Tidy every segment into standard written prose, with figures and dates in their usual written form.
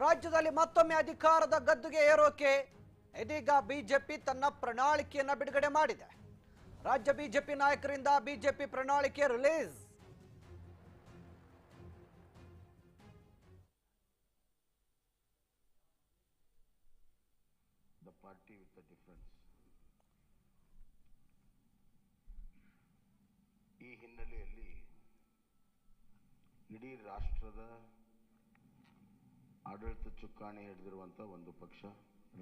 ರಾಜ್ಯದಲ್ಲಿ ಮತ್ತೊಮ್ಮೆ ಅಧಿಕಾರದ ಗದ್ದುಗೆ ಏರೋಕೆ ಇದೀಗ ಬಿಜೆಪಿ ತನ್ನ ಪ್ರಣಾಳಿಕೆಯನ್ನ ಬಿಡುಗಡೆ ಮಾಡಿದೆ. ರಾಜ್ಯ ಬಿಜೆಪಿ ನಾಯಕರಿಂದ ಬಿಜೆಪಿ ಪ್ರಣಾಳಿಕೆ release. The party with the difference. ಈ ಹಿನ್ನೆಲೆಯಲ್ಲಿ ಇಡೀ ರಾಷ್ಟ್ರದ ಆಡಳಿತ ಚುಕ್ಕಾಣಿ ಹಿಡಿದಿರುವಂಥ ಒಂದು ಪಕ್ಷ,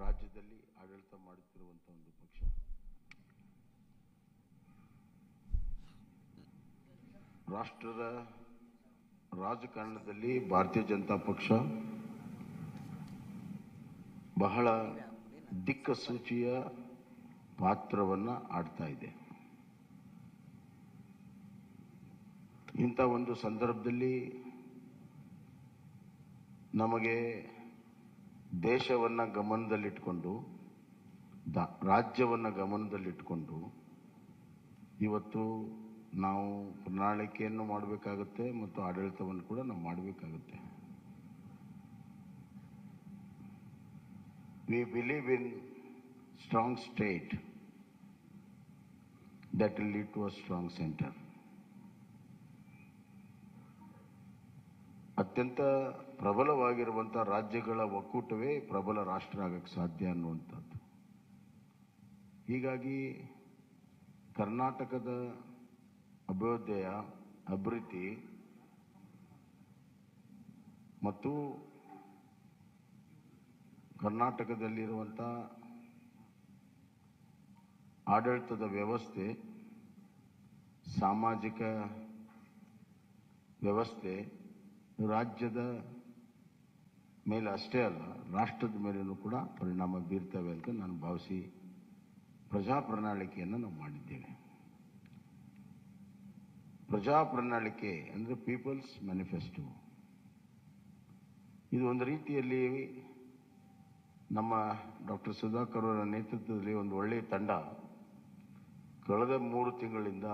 ರಾಜ್ಯದಲ್ಲಿ ಆಡಳಿತ ಮಾಡುತ್ತಿರುವಂಥ ಒಂದು ಪಕ್ಷ, ರಾಷ್ಟ್ರದ ರಾಜಕಾರಣದಲ್ಲಿ ಭಾರತೀಯ ಜನತಾ ಪಕ್ಷ ಬಹಳ ದಿಕ್ಕಸೂಚಿಯ ಪಾತ್ರವನ್ನು ಆಡ್ತಾ ಇದೆ. ಇಂಥ ಒಂದು ಸಂದರ್ಭದಲ್ಲಿ ನಮಗೆ ದೇಶವನ್ನು ಗಮನದಲ್ಲಿಟ್ಕೊಂಡು, ರಾಜ್ಯವನ್ನು ಗಮನದಲ್ಲಿಟ್ಕೊಂಡು ಇವತ್ತು ನಾವು ಪ್ರಣಾಳಿಕೆಯನ್ನು ಮಾಡಬೇಕಾಗುತ್ತೆ ಮತ್ತು ಆಡಳಿತವನ್ನು ಕೂಡ ನಾವು ಮಾಡಬೇಕಾಗುತ್ತೆ. We believe in strong state that will lead to a strong center. ಅತ್ಯಂತ ಪ್ರಬಲವಾಗಿರುವಂಥ ರಾಜ್ಯಗಳ ಒಕ್ಕೂಟವೇ ಪ್ರಬಲ ರಾಷ್ಟ್ರ ಆಗಕ್ಕೆ ಸಾಧ್ಯ ಅನ್ನುವಂಥದ್ದು. ಹೀಗಾಗಿ ಕರ್ನಾಟಕದ ಅಭಿವೃದ್ಧಿ ಮತ್ತು ಕರ್ನಾಟಕದಲ್ಲಿರುವಂಥ ಆಡಳಿತದ ವ್ಯವಸ್ಥೆ, ಸಾಮಾಜಿಕ ವ್ಯವಸ್ಥೆ ರಾಜ್ಯದ ಮೇಲೆ ಅಷ್ಟೇ ಅಲ್ಲ, ರಾಷ್ಟ್ರದ ಮೇಲೂ ಕೂಡ ಪರಿಣಾಮ ಬೀರ್ತವೆ ಅಂತ ನಾನು ಭಾವಿಸಿ ಪ್ರಜಾ ಪ್ರಣಾಳಿಕೆಯನ್ನು ನಾವು ಮಾಡಿದ್ದೇವೆ. ಪ್ರಜಾ ಪ್ರಣಾಳಿಕೆ ಅಂದರೆ ಪೀಪಲ್ಸ್ ಮ್ಯಾನಿಫೆಸ್ಟೋ. ಇದು ಒಂದು ರೀತಿಯಲ್ಲಿ ನಮ್ಮ ಡಾಕ್ಟರ್ ಸುಧಾಕರ್ ಅವರ ನೇತೃತ್ವದಲ್ಲಿ ಒಂದು ಒಳ್ಳೆಯ ತಂಡ ಕಳೆದ 3 ತಿಂಗಳಿಂದ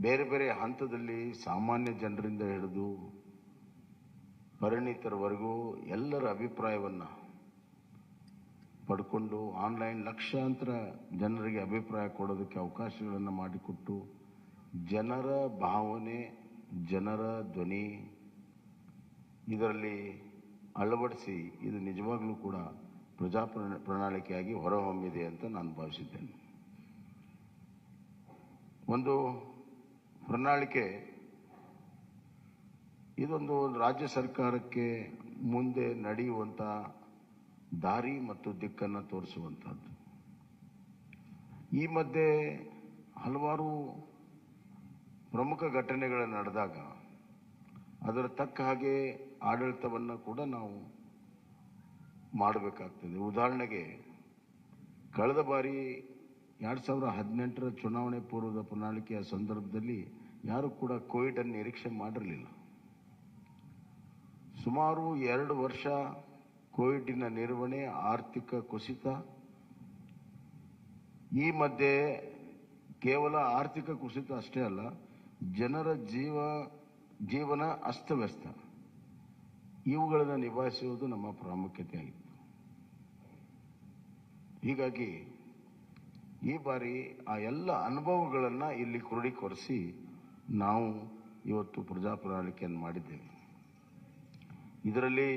ಬೇರೆ ಬೇರೆ ಹಂತದಲ್ಲಿ ಸಾಮಾನ್ಯ ಜನರಿಂದ ಹಿಡಿದು ಪರಿಣಿತರವರೆಗೂ ಎಲ್ಲರ ಅಭಿಪ್ರಾಯವನ್ನು ಪಡ್ಕೊಂಡು ಆನ್ಲೈನ್ ಲಕ್ಷಾಂತರ ಜನರಿಗೆ ಅಭಿಪ್ರಾಯ ಕೊಡೋದಕ್ಕೆ ಅವಕಾಶಗಳನ್ನು ಮಾಡಿಕೊಟ್ಟು ಜನರ ಭಾವನೆ, ಜನರ ಧ್ವನಿ ಇದರಲ್ಲಿ ಅಳವಡಿಸಿ ಇದು ನಿಜವಾಗ್ಲೂ ಕೂಡ ಪ್ರಜಾ ಪ್ರಣಾಳಿಕೆಯಾಗಿ ಹೊರಹೊಮ್ಮಿದೆ ಅಂತ ನಾನು ಭಾವಿಸಿದ್ದೇನೆ. ಒಂದು ಪ್ರಣಾಳಿಕೆ ಇದೊಂದು ರಾಜ್ಯ ಸರ್ಕಾರಕ್ಕೆ ಮುಂದೆ ನಡೆಯುವಂಥ ದಾರಿ ಮತ್ತು ದಿಕ್ಕನ್ನು ತೋರಿಸುವಂಥದ್ದು. ಈ ಮಧ್ಯೆ ಹಲವಾರು ಪ್ರಮುಖ ಘಟನೆಗಳು ನಡೆದಾಗ ಅದರ ತಕ್ಕ ಹಾಗೆ ಆಡಳಿತವನ್ನು ಕೂಡ ನಾವು ಮಾಡಬೇಕಾಗ್ತದೆ. ಉದಾಹರಣೆಗೆ ಕಳೆದ ಬಾರಿ 2018ರ ಚುನಾವಣೆ ಪೂರ್ವದ ಪ್ರಣಾಳಿಕೆಯ ಸಂದರ್ಭದಲ್ಲಿ ಯಾರು ಕೂಡ ಕೋವಿಡ್ ಅನ್ನು ನಿರೀಕ್ಷೆ ಮಾಡಿರಲಿಲ್ಲ. ಸುಮಾರು 2 ವರ್ಷ ಕೋವಿಡ್ನ ನಿರ್ವಹಣೆ, ಆರ್ಥಿಕ ಕುಸಿತ, ಈ ಮಧ್ಯೆ ಕೇವಲ ಆರ್ಥಿಕ ಕುಸಿತ ಅಷ್ಟೇ ಅಲ್ಲ, ಜನರ ಜೀವನ ಅಸ್ತವ್ಯಸ್ತ, ಇವುಗಳನ್ನು ನಿಭಾಯಿಸುವುದು ನಮ್ಮ ಪ್ರಾಮುಖ್ಯತೆ ಆಗಿತ್ತು. ಹೀಗಾಗಿ ಈ ಬಾರಿ ಆ ಎಲ್ಲ ಅನುಭವಗಳನ್ನು ಇಲ್ಲಿ ಕ್ರೋಢೀಕರಿಸಿ ನಾವು ಇವತ್ತು ಪ್ರಜಾ ಪ್ರಣಾಳಿಕೆಯನ್ನು ಮಾಡಿದ್ದೇವೆ. ಇದರಲ್ಲಿ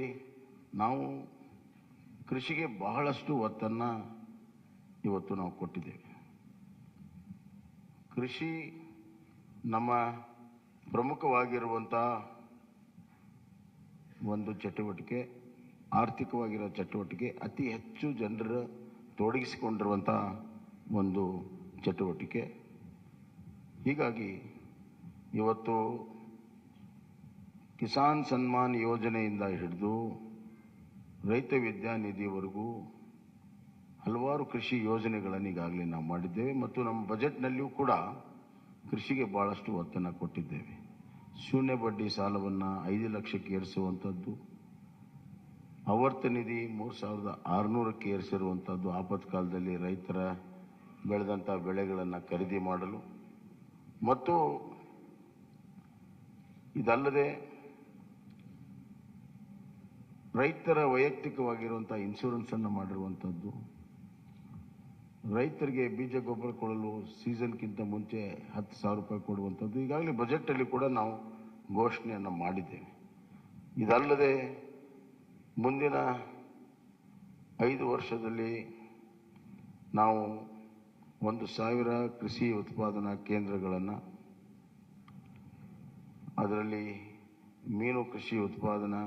ನಾವು ಕೃಷಿಗೆ ಬಹಳಷ್ಟು ಒತ್ತನ್ನು ಇವತ್ತು ನಾವು ಕೊಟ್ಟಿದ್ದೇವೆ. ಕೃಷಿ ನಮ್ಮ ಪ್ರಮುಖವಾಗಿರುವಂಥ ಒಂದು ಚಟುವಟಿಕೆ, ಆರ್ಥಿಕವಾಗಿರೋ ಚಟುವಟಿಕೆ, ಅತಿ ಹೆಚ್ಚು ಜನರ ತೊಡಗಿಸಿಕೊಂಡಿರುವಂಥ ಒಂದು ಚಟುವಟಿಕೆ. ಹೀಗಾಗಿ ಇವತ್ತು ಕಿಸಾನ್ ಸನ್ಮಾನ್ ಯೋಜನೆಯಿಂದ ಹಿಡಿದು ರೈತ ವಿದ್ಯಾನಿಧಿವರೆಗೂ ಹಲವಾರು ಕೃಷಿ ಯೋಜನೆಗಳನ್ನು ಈಗಾಗಲೇ ನಾವು ಮಾಡಿದ್ದೇವೆ ಮತ್ತು ನಮ್ಮ ಬಜೆಟ್ನಲ್ಲಿಯೂ ಕೂಡ ಕೃಷಿಗೆ ಭಾಳಷ್ಟು ಒತ್ತನ್ನು ಕೊಟ್ಟಿದ್ದೇವೆ. ಶೂನ್ಯ ಬಡ್ಡಿ ಸಾಲವನ್ನು 5 ಲಕ್ಷಕ್ಕೆ ಏರಿಸುವಂಥದ್ದು, ಆವರ್ತ ನಿಧಿ 3600ಕ್ಕೆ ಏರಿಸಿರುವಂಥದ್ದು, ಆಪತ್ಕಾಲದಲ್ಲಿ ರೈತರ ಬೆಳೆದಂಥ ಬೆಳೆಗಳನ್ನು ಖರೀದಿ ಮಾಡಲು, ಮತ್ತು ಇದಲ್ಲದೆ ರೈತರ ವೈಯಕ್ತಿಕವಾಗಿರುವಂಥ ಇನ್ಶೂರೆನ್ಸನ್ನು ಮಾಡಿರುವಂಥದ್ದು, ರೈತರಿಗೆ ಬೀಜ ಗೊಬ್ಬರ ಕೊಡಲು ಸೀಸನ್ಗಿಂತ ಮುಂಚೆ 10,000 ರೂಪಾಯಿ ಕೊಡುವಂಥದ್ದು ಈಗಾಗಲೇ ಬಜೆಟಲ್ಲಿ ಕೂಡ ನಾವು ಘೋಷಣೆಯನ್ನು ಮಾಡಿದ್ದೇವೆ. ಇದಲ್ಲದೆ ಮುಂದಿನ 5 ವರ್ಷದಲ್ಲಿ ನಾವು 1,000 ಕೃಷಿ ಉತ್ಪಾದನಾ ಕೇಂದ್ರಗಳನ್ನು, ಅದರಲ್ಲಿ ಮೀನು ಕೃಷಿ ಉತ್ಪಾದನಾ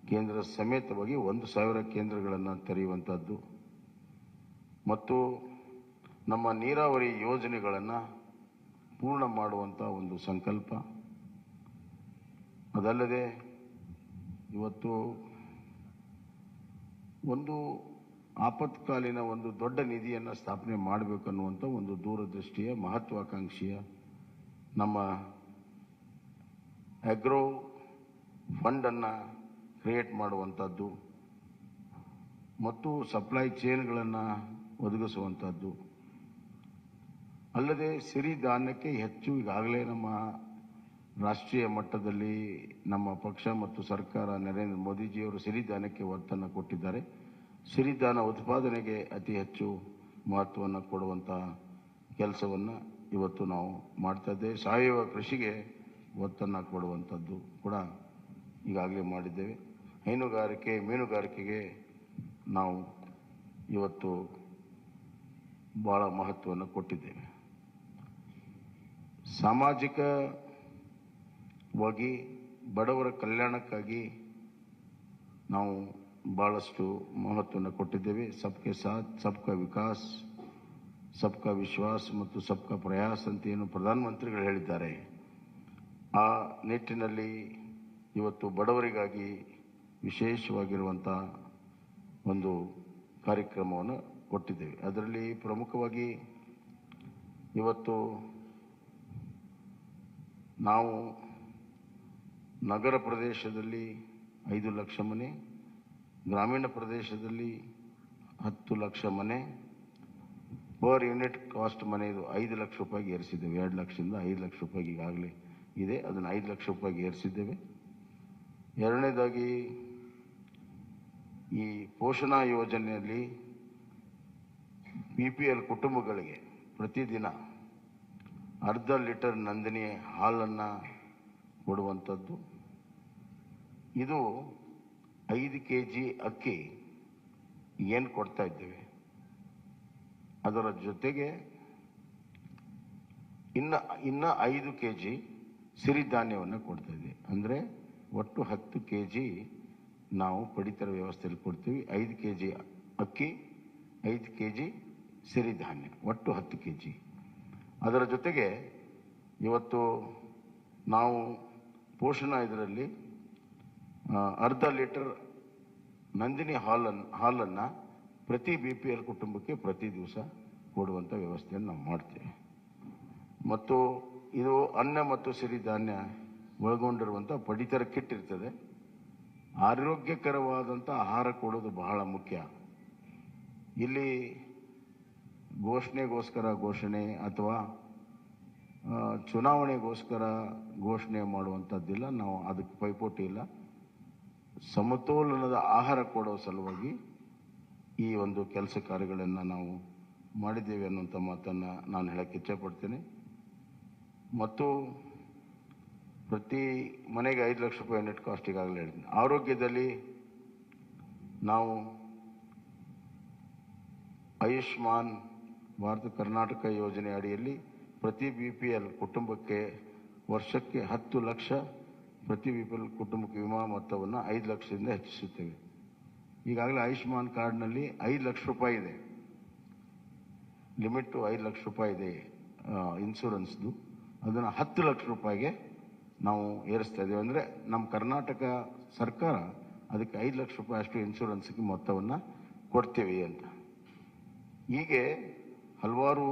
ಕೇಂದ್ರ ಸಮೇತವಾಗಿ 1,000 ಕೇಂದ್ರಗಳನ್ನು ತೆರೆಯುವಂಥದ್ದು ಮತ್ತು ನಮ್ಮ ನೀರಾವರಿ ಯೋಜನೆಗಳನ್ನು ಪೂರ್ಣ ಮಾಡುವಂಥ ಒಂದು ಸಂಕಲ್ಪ. ಅದಲ್ಲದೆ ಇವತ್ತು ಒಂದು ಆಪತ್ಕಾಲೀನ ಒಂದು ದೊಡ್ಡ ನಿಧಿಯನ್ನು ಸ್ಥಾಪನೆ ಮಾಡಬೇಕನ್ನುವಂಥ ಒಂದು ದೂರದೃಷ್ಟಿಯ ಮಹತ್ವಾಕಾಂಕ್ಷೆಯ ನಮ್ಮ ಅಗ್ರೋ ಫಂಡನ್ನು ಕ್ರಿಯೇಟ್ ಮಾಡುವಂಥದ್ದು ಮತ್ತು ಸಪ್ಲೈ ಚೈನ್ಗಳನ್ನು ಒದಗಿಸುವಂಥದ್ದು. ಅಲ್ಲದೆ ಸಿರಿಧಾನ್ಯಕ್ಕೆ ಹೆಚ್ಚು ಈಗಾಗಲೇ ನಮ್ಮ ರಾಷ್ಟ್ರೀಯ ಮಟ್ಟದಲ್ಲಿ ನಮ್ಮ ಪಕ್ಷ ಮತ್ತು ಸರ್ಕಾರ ನರೇಂದ್ರ ಮೋದಿಜಿಯವರು ಸಿರಿಧಾನ್ಯಕ್ಕೆ ಒತ್ತನ್ನು ಕೊಟ್ಟಿದ್ದಾರೆ. ಸಿರಿಧಾನ್ಯ ಉತ್ಪಾದನೆಗೆ ಅತಿ ಹೆಚ್ಚು ಮಹತ್ವವನ್ನು ಕೊಡುವಂಥ ಕೆಲಸವನ್ನು ಇವತ್ತು ನಾವು ಮಾಡ್ತಾ ಇದ್ದೇವೆ. ಸಾವಯವ ಕೃಷಿಗೆ ಒತ್ತನ್ನು ಕೊಡುವಂಥದ್ದು ಕೂಡ ಈಗಾಗಲೇ ಮಾಡಿದ್ದೇವೆ. ಹೈನುಗಾರಿಕೆ, ಮೀನುಗಾರಿಕೆಗೆ ನಾವು ಇವತ್ತು ಭಾಳ ಮಹತ್ವವನ್ನು ಕೊಟ್ಟಿದ್ದೇವೆ. ಸಾಮಾಜಿಕವಾಗಿ ಬಡವರ ಕಲ್ಯಾಣಕ್ಕಾಗಿ ನಾವು ಭಾಳಷ್ಟು ಮಹತ್ವವನ್ನು ಕೊಟ್ಟಿದ್ದೇವೆ. ಸಬ್ಕೆ ಸಾಥ್ ಸಬ್ಕಾ ವಿಕಾಸ್, ಸಬ್ಕಾ ವಿಶ್ವಾಸ್ ಮತ್ತು ಸಬ್ಕಾ ಪ್ರಯಾಸ್ ಅಂತ ಏನು ಪ್ರಧಾನಮಂತ್ರಿಗಳು ಹೇಳಿದ್ದಾರೆ, ಆ ನಿಟ್ಟಿನಲ್ಲಿ ಇವತ್ತು ಬಡವರಿಗಾಗಿ ವಿಶೇಷವಾಗಿರುವಂಥ ಒಂದು ಕಾರ್ಯಕ್ರಮವನ್ನು ಕೊಟ್ಟಿದ್ದೇವೆ. ಅದರಲ್ಲಿ ಪ್ರಮುಖವಾಗಿ ಇವತ್ತು ನಾವು ನಗರ ಪ್ರದೇಶದಲ್ಲಿ 5 ಲಕ್ಷ ಮನೆ, ಗ್ರಾಮೀಣ ಪ್ರದೇಶದಲ್ಲಿ 10 ಲಕ್ಷ ಮನೆ, ಪರ್ ಯೂನಿಟ್ ಕಾಸ್ಟ್ ಮನೆಯದು 5 ಲಕ್ಷ ರೂಪಾಯಿಗೆ ಏರಿಸಿದ್ದೇವೆ. 2 ಲಕ್ಷದಿಂದ 5 ಲಕ್ಷ ರೂಪಾಯಿಗೆ ಈಗಾಗಲೇ ಇದೆ, ಅದನ್ನು 5 ಲಕ್ಷ ರೂಪಾಯಿಗೆ ಏರಿಸಿದ್ದೇವೆ. ಎರಡನೇದಾಗಿ ಈ ಪೋಷಣಾ ಯೋಜನೆಯಲ್ಲಿ BPL ಕುಟುಂಬಗಳಿಗೆ ಪ್ರತಿದಿನ ಅರ್ಧ ಲೀಟರ್ ನಂದಿನಿ ಹಾಲನ್ನು ಕೊಡುವಂಥದ್ದು. ಇದು 5 kg ಅಕ್ಕಿ ಏನು ಕೊಡ್ತಾ ಇದ್ದೇವೆ, ಅದರ ಜೊತೆಗೆ ಇನ್ನು 5 kg ಸಿರಿಧಾನ್ಯವನ್ನು ಕೊಡ್ತಾ ಇದ್ದೀವಿ. ಅಂದರೆ ಒಟ್ಟು 10 kg ನಾವು ಪಡಿತರ ವ್ಯವಸ್ಥೆಯಲ್ಲಿ ಕೊಡ್ತೀವಿ. 5 kg ಅಕ್ಕಿ, 5 kg ಸಿರಿಧಾನ್ಯ, ಒಟ್ಟು 10 kg. ಅದರ ಜೊತೆಗೆ ಇವತ್ತು ನಾವು ಪೋಷಣಾ ಇದರಲ್ಲಿ ಅರ್ಧ ಲೀಟರ್ ನಂದಿನಿ ಹಾಲನ್ನು ಪ್ರತಿ BPL ಕುಟುಂಬಕ್ಕೆ ಪ್ರತಿ ದಿವಸ ಕೊಡುವಂಥ ವ್ಯವಸ್ಥೆಯನ್ನು ನಾವು ಮಾಡ್ತೇವೆ. ಮತ್ತು ಇದು ಅನ್ನ ಮತ್ತು ಸಿರಿಧಾನ್ಯ ಒಳಗೊಂಡಿರುವಂಥ ಪಡಿತರ ಕಿಟ್ ಇರ್ತದೆ. ಆರೋಗ್ಯಕರವಾದಂಥ ಆಹಾರ ಕೊಡೋದು ಬಹಳ ಮುಖ್ಯ. ಇಲ್ಲಿ ಘೋಷಣೆಗೋಸ್ಕರ ಘೋಷಣೆ ಅಥವಾ ಚುನಾವಣೆಗೋಸ್ಕರ ಘೋಷಣೆ ಮಾಡುವಂಥದ್ದಿಲ್ಲ. ನಾವು ಅದಕ್ಕೆ ಪೈಪೋಟಿ ಇಲ್ಲ. ಸಮತೋಲನದ ಆಹಾರ ಕೊಡೋ ಸಲುವಾಗಿ ಈ ಒಂದು ಕೆಲಸ ಕಾರ್ಯಗಳನ್ನು ನಾವು ಮಾಡಿದ್ದೇವೆ ಅನ್ನುವಂಥ ಮಾತನ್ನು ನಾನು ಹೇಳಕ್ಕೆ ಇಚ್ಛೆಪಡ್ತೇನೆ. ಮತ್ತು ಪ್ರತಿ ಮನೆಗೆ 5 ಲಕ್ಷ ರೂಪಾಯಿ ನೆಟ್ ಕಾಸ್ಟ್ ಈಗಾಗಲೇ ಹೇಳ್ತೀನಿ. ಆರೋಗ್ಯದಲ್ಲಿ ನಾವು ಆಯುಷ್ಮಾನ್ ಭಾರತ ಕರ್ನಾಟಕ ಯೋಜನೆ ಅಡಿಯಲ್ಲಿ ಪ್ರತಿ BPL ಕುಟುಂಬಕ್ಕೆ ವರ್ಷಕ್ಕೆ 10 ಲಕ್ಷ, ಪ್ರತಿ BPL ಕುಟುಂಬಕ್ಕೆ ವಿಮಾ ಮೊತ್ತವನ್ನು 5 ಲಕ್ಷದಿಂದ ಹೆಚ್ಚಿಸುತ್ತೇವೆ. ಈಗಾಗಲೇ ಆಯುಷ್ಮಾನ್ ಕಾರ್ಡ್ನಲ್ಲಿ 5 ಲಕ್ಷ ರೂಪಾಯಿ ಇದೆ, ಲಿಮಿಟು 5 ಲಕ್ಷ ರೂಪಾಯಿ ಇದೆ ಇನ್ಶೂರೆನ್ಸ್ದು. ಅದನ್ನು 10 ಲಕ್ಷ ರೂಪಾಯಿಗೆ ನಾವು ಏರಿಸ್ತಾ ಇದ್ದೇವೆ. ಅಂದರೆ ನಮ್ಮ ಕರ್ನಾಟಕ ಸರ್ಕಾರ ಅದಕ್ಕೆ 5 ಲಕ್ಷ ರೂಪಾಯಿ ಅಷ್ಟು ಇನ್ಶೂರೆನ್ಸ್ಗೆ ಮೊತ್ತವನ್ನು ಕೊಡ್ತೀವಿ ಅಂತ. ಹೀಗೆ ಹಲವಾರು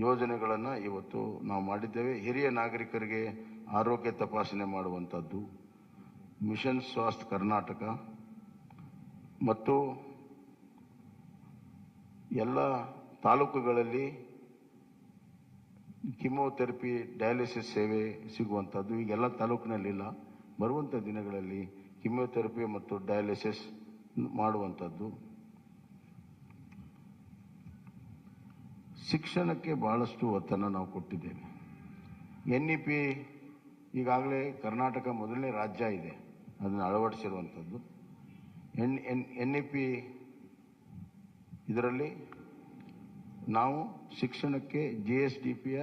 ಯೋಜನೆಗಳನ್ನು ಇವತ್ತು ನಾವು ಮಾಡಿದ್ದೇವೆ. ಹಿರಿಯ ನಾಗರಿಕರಿಗೆ ಆರೋಗ್ಯ ತಪಾಸಣೆ ಮಾಡುವಂಥದ್ದು, ಮಿಷನ್ ಸ್ವಾಸ್ಥ್ಯ ಕರ್ನಾಟಕ ಮತ್ತು ಎಲ್ಲ ತಾಲೂಕುಗಳಲ್ಲಿ ಕಿಮೋಥೆರಪಿ, ಡಯಾಲಿಸಿಸ್ ಸೇವೆ ಸಿಗುವಂಥದ್ದು ಈಗೆಲ್ಲ ತಾಲೂಕಿನಲ್ಲಿಲ್ಲ. ಬರುವಂಥ ದಿನಗಳಲ್ಲಿ ಕಿಮೋಥೆರಪಿ ಮತ್ತು ಡಯಾಲಿಸಿಸ್ ಮಾಡುವಂಥದ್ದು. ಶಿಕ್ಷಣಕ್ಕೆ ಬಹಳಷ್ಟು ಒತ್ತನ್ನು ನಾವು ಕೊಟ್ಟಿದ್ದೇವೆ. NEP ಈಗಾಗಲೇ ಕರ್ನಾಟಕ ಮೊದಲನೇ ರಾಜ್ಯ ಇದೆ ಅದನ್ನು ಅಳವಡಿಸಿರುವಂಥದ್ದು. NEP ಇದರಲ್ಲಿ ನಾವು ಶಿಕ್ಷಣಕ್ಕೆ GSDPಯ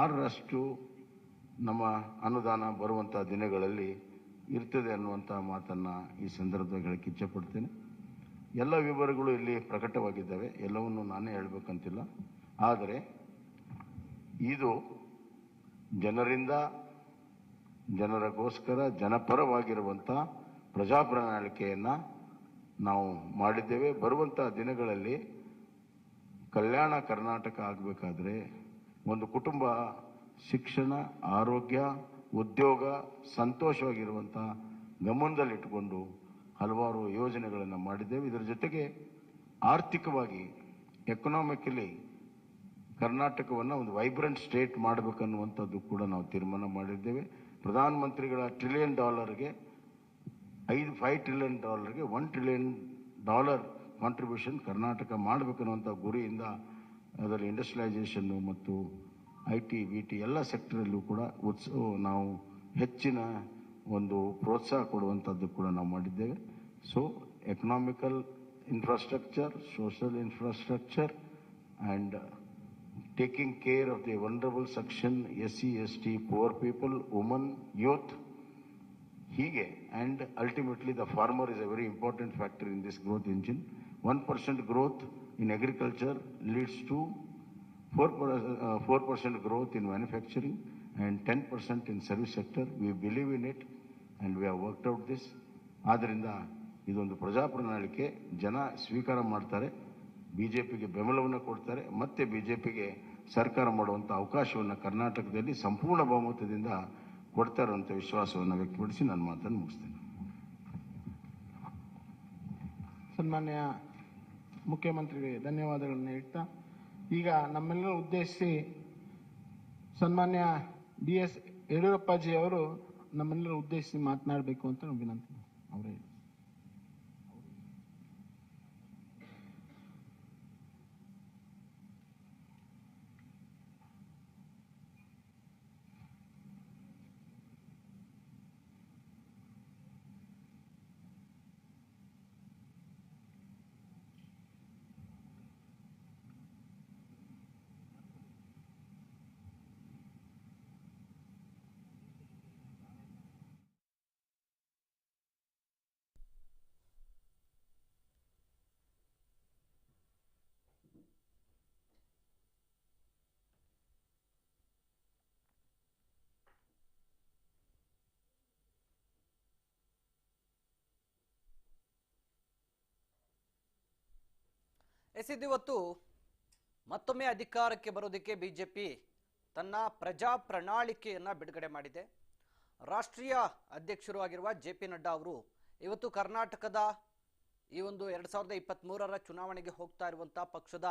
6% ನಮ್ಮ ಅನುದಾನ ಬರುವಂಥ ದಿನಗಳಲ್ಲಿ ಇರ್ತದೆ ಅನ್ನುವಂಥ ಮಾತನ್ನು ಈ ಸಂದರ್ಭದಲ್ಲಿ ಹೇಳಕ್ಕೆ ಇಚ್ಛೆಪಡ್ತೇನೆ. ಎಲ್ಲ ವಿವರಗಳು ಇಲ್ಲಿ ಪ್ರಕಟವಾಗಿದ್ದಾವೆ, ಎಲ್ಲವನ್ನು ನಾನೇ ಹೇಳಬೇಕಂತಿಲ್ಲ. ಆದರೆ ಇದು ಜನರಿಂದ ಜನರಿಗೋಸ್ಕರ ಜನಪರವಾಗಿರುವಂಥ ಪ್ರಜಾಪ್ರಣಾಳಿಕೆಯನ್ನು ನಾವು ಮಾಡಿದ್ದೇವೆ. ಬರುವಂಥ ದಿನಗಳಲ್ಲಿ ಕಲ್ಯಾಣ ಕರ್ನಾಟಕ ಆಗಬೇಕಾದ್ರೆ ಒಂದು ಕುಟುಂಬ ಶಿಕ್ಷಣ, ಆರೋಗ್ಯ, ಉದ್ಯೋಗ, ಸಂತೋಷವಾಗಿರುವಂಥ ಗಮನದಲ್ಲಿಟ್ಟುಕೊಂಡು ಹಲವಾರು ಯೋಜನೆಗಳನ್ನು ಮಾಡಿದ್ದೇವೆ. ಇದರ ಜೊತೆಗೆ ಆರ್ಥಿಕವಾಗಿ ಎಕನಾಮಿಕಲಿ ಕರ್ನಾಟಕವನ್ನು ಒಂದು ವೈಬ್ರೆಂಟ್ ಸ್ಟೇಟ್ ಮಾಡಬೇಕನ್ನುವಂಥದ್ದು ಕೂಡ ನಾವು ತೀರ್ಮಾನ ಮಾಡಿದ್ದೇವೆ. ಪ್ರಧಾನಮಂತ್ರಿಗಳ $1 ಟ್ರಿಲಿಯನ್ಗೆ $5 ಟ್ರಿಲಿಯನ್ $1 ಟ್ರಿಲಿಯನ್ ಕಾಂಟ್ರಿಬ್ಯೂಷನ್ ಕರ್ನಾಟಕ ಮಾಡಬೇಕನ್ನುವಂಥ ಗುರಿಯಿಂದ ಅದರಲ್ಲಿ ಇಂಡಸ್ಟ್ರಿಯಲೈಸೇಷನ್ನು ಮತ್ತು IT, BT ಎಲ್ಲ ಸೆಕ್ಟರಲ್ಲೂ ಕೂಡ ನಾವು ಹೆಚ್ಚಿನ ಒಂದು ಪ್ರೋತ್ಸಾಹ ಕೊಡುವಂಥದ್ದು ಕೂಡ ನಾವು ಮಾಡಿದ್ದೇವೆ. So economical infrastructure, social infrastructure and taking care of the vulnerable section, SC, ST, poor people, women, youth, hige, and ultimately the farmer is a very important factor in this growth engine. 1% growth in agriculture leads to 4% growth in manufacturing and 10% in service sector. We believe in it and we have worked out this. ಆದ್ದರಿಂದ ಇದೊಂದು ಪ್ರಜಾಪ್ರಣಾಳಿಕೆ ಜನ ಸ್ವೀಕಾರ ಮಾಡ್ತಾರೆ, BJPಗೆ ಬೆಂಬಲವನ್ನು ಕೊಡ್ತಾರೆ, ಮತ್ತೆ BJPಗೆ ಸರ್ಕಾರ ಮಾಡುವಂಥ ಅವಕಾಶವನ್ನು ಕರ್ನಾಟಕದಲ್ಲಿ ಸಂಪೂರ್ಣ ಬಹುಮತದಿಂದ ಕೊಡ್ತಾರೆ ಅಂತ ವಿಶ್ವಾಸವನ್ನು ವ್ಯಕ್ತಪಡಿಸಿ ನನ್ನ ಮಾತನ್ನು ಮುಗಿಸ್ತೇನೆ. ಸನ್ಮಾನ್ಯ ಮುಖ್ಯಮಂತ್ರಿಗೆ ಧನ್ಯವಾದಗಳನ್ನು ಹೇಳ್ತಾ ಈಗ ನಮ್ಮೆಲ್ಲರ ಉದ್ದೇಶಿಸಿ ಸನ್ಮಾನ್ಯ BS ಯಡಿಯೂರಪ್ಪಾಜಿ ಅವರು ನಮ್ಮೆಲ್ಲರ ಉದ್ದೇಶಿಸಿ ಮಾತನಾಡಬೇಕು ಅಂತ ವಿನಂತಿ. ಅವರೇ ಎಸಿದಿವತ್ತು ಮತ್ತೊಮ್ಮೆ ಅಧಿಕಾರಕ್ಕೆ ಬರೋದಕ್ಕೆ ಬಿಜೆಪಿ ತನ್ನ ಪ್ರಜಾ ಪ್ರಣಾಳಿಕೆಯನ್ನ ಬಿಡುಗಡೆ ಮಾಡಿದೆ. ರಾಷ್ಟ್ರೀಯ ಅಧ್ಯಕ್ಷರು ಆಗಿರುವ JP ನಡ್ಡಾ ಅವರು ಇವತ್ತು ಕರ್ನಾಟಕದ ಈ ಒಂದು 2023ರ ಚುನಾವಣೆಗೆ ಹೋಗ್ತಾ ಇರುವಂತಹ ಪಕ್ಷದ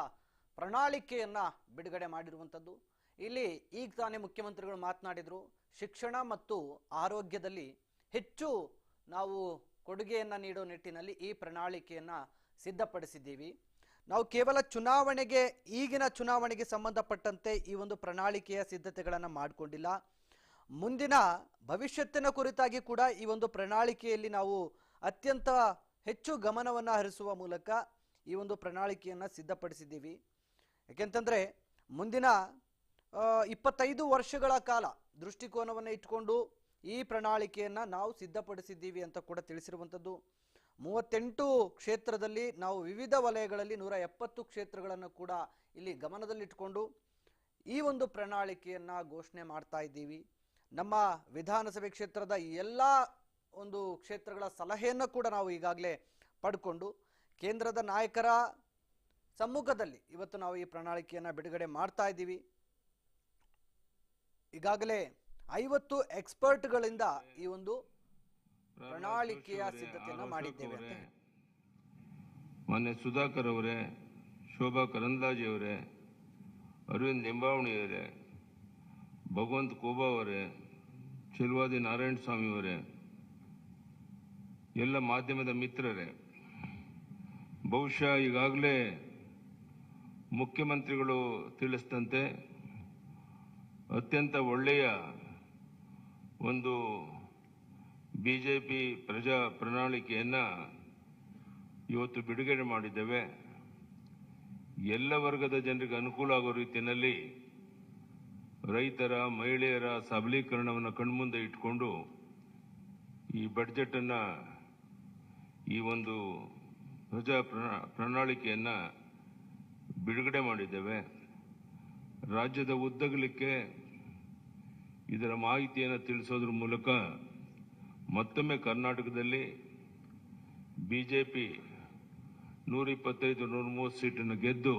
ಪ್ರಣಾಳಿಕೆಯನ್ನ ಬಿಡುಗಡೆ ಮಾಡಿರುವಂಥದ್ದು. ಇಲ್ಲಿ ಈಗ ತಾನೇ ಮುಖ್ಯಮಂತ್ರಿಗಳು ಮಾತನಾಡಿದ್ರು, ಶಿಕ್ಷಣ ಮತ್ತು ಆರೋಗ್ಯದಲ್ಲಿ ಹೆಚ್ಚು ನಾವು ಕೊಡುಗೆಯನ್ನ ನೀಡೋ ನಿಟ್ಟಿನಲ್ಲಿ ಈ ಪ್ರಣಾಳಿಕೆಯನ್ನ ಸಿದ್ಧಪಡಿಸಿದ್ದೀವಿ. ನಾವು ಕೇವಲ ಚುನಾವಣೆಗೆ, ಈಗಿನ ಚುನಾವಣೆಗೆ ಸಂಬಂಧಪಟ್ಟಂತೆ ಈ ಒಂದು ಪ್ರಣಾಳಿಕೆಯ ಸಿದ್ಧತೆಗಳನ್ನು ಮಾಡಿಕೊಂಡಿಲ್ಲ. ಮುಂದಿನ ಭವಿಷ್ಯತ್ತಿನ ಕುರಿತಾಗಿ ಕೂಡ ಈ ಒಂದು ಪ್ರಣಾಳಿಕೆಯಲ್ಲಿ ನಾವು ಅತ್ಯಂತ ಹೆಚ್ಚು ಗಮನವನ್ನು ಹರಿಸುವ ಮೂಲಕ ಈ ಒಂದು ಪ್ರಣಾಳಿಕೆಯನ್ನು ಸಿದ್ಧಪಡಿಸಿದ್ದೀವಿ. ಯಾಕೆಂತಂದರೆ ಮುಂದಿನ 25 ವರ್ಷಗಳ ಕಾಲ ದೃಷ್ಟಿಕೋನವನ್ನು ಇಟ್ಕೊಂಡು ಈ ಪ್ರಣಾಳಿಕೆಯನ್ನು ನಾವು ಸಿದ್ಧಪಡಿಸಿದ್ದೀವಿ ಅಂತ ಕೂಡ ತಿಳಿಸಿರುವಂಥದ್ದು. 38 ಕ್ಷೇತ್ರದಲ್ಲಿ ನಾವು ವಿವಿಧ ವಲಯಗಳಲ್ಲಿ 170 ಕ್ಷೇತ್ರಗಳನ್ನು ಕೂಡ ಇಲ್ಲಿ ಗಮನದಲ್ಲಿಟ್ಕೊಂಡು ಈ ಒಂದು ಪ್ರಣಾಳಿಕೆಯನ್ನು ಘೋಷಣೆ ಮಾಡ್ತಾ ಇದ್ದೀವಿ. ನಮ್ಮ ವಿಧಾನಸಭೆ ಕ್ಷೇತ್ರದ ಎಲ್ಲ ಒಂದು ಕ್ಷೇತ್ರಗಳ ಸಲಹೆಯನ್ನು ಕೂಡ ನಾವು ಈಗಾಗಲೇ ಪಡ್ಕೊಂಡು ಕೇಂದ್ರದ ನಾಯಕರ ಸಮ್ಮುಖದಲ್ಲಿ ಇವತ್ತು ನಾವು ಈ ಪ್ರಣಾಳಿಕೆಯನ್ನು ಬಿಡುಗಡೆ ಮಾಡ್ತಾ ಇದ್ದೀವಿ. ಈಗಾಗಲೇ 50 ಎಕ್ಸ್ಪರ್ಟ್ಗಳಿಂದ ಈ ಒಂದು ಪ್ರಣಾಳಿಕೆಯ ಸಿದ್ಧತೆಯನ್ನು ಮಾಡಿದ್ದೇವೆ ಅಂತ. ಮಾನ್ಯ ಸುಧಾಕರ್ ಅವರೇ, ಶೋಭಾ ಕರಂದ್ಲಾಜೆ ಅವರೇ, ಅರವಿಂದ್ ಲಿಂಬಾವಣಿ ಅವರೇ, ಭಗವಂತ ಕೋಬಾ ಅವರೇ, ಚೆಲುವಾದಿ ನಾರಾಯಣ ಸ್ವಾಮಿ ಅವರೇ, ಎಲ್ಲ ಮಾಧ್ಯಮದ ಮಿತ್ರರೇ, ಬಹುಶಃ ಈಗಾಗಲೇ ಮುಖ್ಯಮಂತ್ರಿಗಳು ತಿಳಿಸಿದಂತೆ ಅತ್ಯಂತ ಒಳ್ಳೆಯ ಒಂದು ಬಿಜೆಪಿ ಪ್ರಜಾ ಪ್ರಣಾಳಿಕೆಯನ್ನು ಇವತ್ತು ಬಿಡುಗಡೆ ಮಾಡಿದ್ದೇವೆ. ಎಲ್ಲ ವರ್ಗದ ಜನರಿಗೆ ಅನುಕೂಲ ಆಗೋ ರೀತಿಯಲ್ಲಿ ರೈತರ, ಮಹಿಳೆಯರ ಸಬಲೀಕರಣವನ್ನು ಕಣ್ಮುಂದೆ ಇಟ್ಕೊಂಡು ಈ ಬಡ್ಜೆಟನ್ನು, ಈ ಒಂದು ಪ್ರಜಾ ಪ್ರಣಾಳಿಕೆಯನ್ನು ಬಿಡುಗಡೆ ಮಾಡಿದ್ದೇವೆ. ರಾಜ್ಯದ ಉದ್ದಗಲಕ್ಕೆ ಇದರ ಮಾಹಿತಿಯನ್ನು ತಿಳಿಸೋದ್ರ ಮೂಲಕ ಮತ್ತೊಮ್ಮೆ ಕರ್ನಾಟಕದಲ್ಲಿ ಬಿಜೆಪಿ 125-130 ಸೀಟನ್ನು ಗೆದ್ದು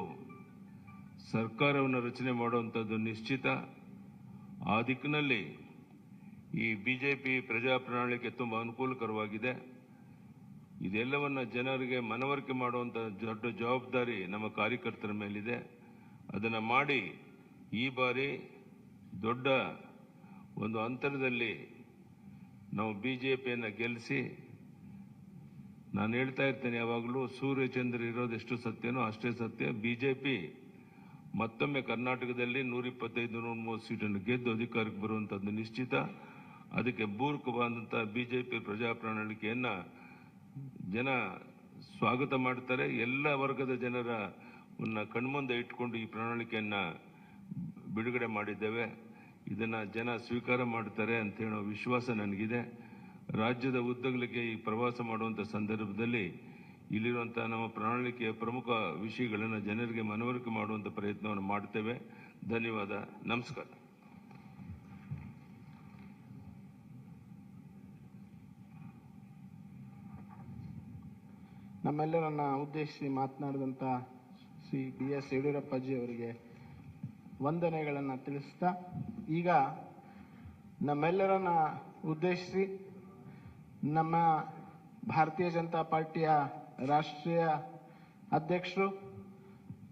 ಸರ್ಕಾರವನ್ನು ರಚನೆ ಮಾಡುವಂಥದ್ದು ನಿಶ್ಚಿತ. ಆ ದಿಕ್ಕಿನಲ್ಲಿ ಈ ಬಿಜೆಪಿ ಪ್ರಜಾ ಪ್ರಣಾಳಿಕೆ ತುಂಬ ಅನುಕೂಲಕರವಾಗಿದೆ. ಇದೆಲ್ಲವನ್ನ ಜನರಿಗೆ ಮನವರಿಕೆ ಮಾಡುವಂಥ ದೊಡ್ಡ ಜವಾಬ್ದಾರಿ ನಮ್ಮ ಕಾರ್ಯಕರ್ತರ ಮೇಲಿದೆ. ಅದನ್ನು ಮಾಡಿ ಈ ಬಾರಿ ದೊಡ್ಡ ಒಂದು ಅಂತರದಲ್ಲಿ ನಾವು ಬಿಜೆಪಿಯನ್ನು ಗೆಲ್ಲಿಸಿ, ನಾನು ಹೇಳ್ತಾ ಇರ್ತೇನೆ ಯಾವಾಗಲೂ, ಸೂರ್ಯಚಂದ್ರ ಇರೋದೆಷ್ಟು ಸತ್ಯನೋ ಅಷ್ಟೇ ಸತ್ಯ. ಬಿಜೆಪಿ ಮತ್ತೊಮ್ಮೆ ಕರ್ನಾಟಕದಲ್ಲಿ 125-130 ಸೀಟನ್ನು ಗೆದ್ದು ಅಧಿಕಾರಕ್ಕೆ ಬರುವಂಥದ್ದು ನಿಶ್ಚಿತ. ಅದಕ್ಕೆ ಪೂರಕವಾದಂಥ ಬಿಜೆಪಿ ಪ್ರಜಾ ಪ್ರಣಾಳಿಕೆಯನ್ನು ಜನ ಸ್ವಾಗತ ಮಾಡ್ತಾರೆ. ಎಲ್ಲ ವರ್ಗದ ಜನರ ಕಣ್ಮುಂದೆ ಇಟ್ಕೊಂಡು ಈ ಪ್ರಣಾಳಿಕೆಯನ್ನು ಬಿಡುಗಡೆ ಮಾಡಿದ್ದೇವೆ. ಇದನ್ನು ಜನ ಸ್ವೀಕಾರ ಮಾಡ್ತಾರೆ ಅಂತ ಹೇಳೋ ವಿಶ್ವಾಸ ನನಗಿದೆ. ರಾಜ್ಯದ ಉದ್ದಗಲಕ್ಕೆ ಈ ಪ್ರವಾಸ ಮಾಡುವಂಥ ಸಂದರ್ಭದಲ್ಲಿ ಇಲ್ಲಿರುವಂಥ ನಮ್ಮ ಪ್ರಣಾಳಿಕೆಯ ಪ್ರಮುಖ ವಿಷಯಗಳನ್ನು ಜನರಿಗೆ ಮನವರಿಕೆ ಮಾಡುವಂಥ ಪ್ರಯತ್ನವನ್ನು ಮಾಡ್ತೇವೆ. ಧನ್ಯವಾದ. ನಮಸ್ಕಾರ. ನಮ್ಮೆಲ್ಲರನ್ನ ಉದ್ದೇಶಿಸಿ ಮಾತನಾಡಿದಂಥ ಶ್ರೀ BS ಯಡಿಯೂರಪ್ಪಾಜಿ ಅವರಿಗೆ ವಂದನೆಗಳನ್ನು ತಿಳಿಸ್ತಾ, ಈಗ ನಮ್ಮೆಲ್ಲರನ್ನ ಉದ್ದೇಶಿಸಿ ನಮ್ಮ ಭಾರತೀಯ ಜನತಾ ಪಾರ್ಟಿಯ ರಾಷ್ಟ್ರೀಯ ಅಧ್ಯಕ್ಷರು,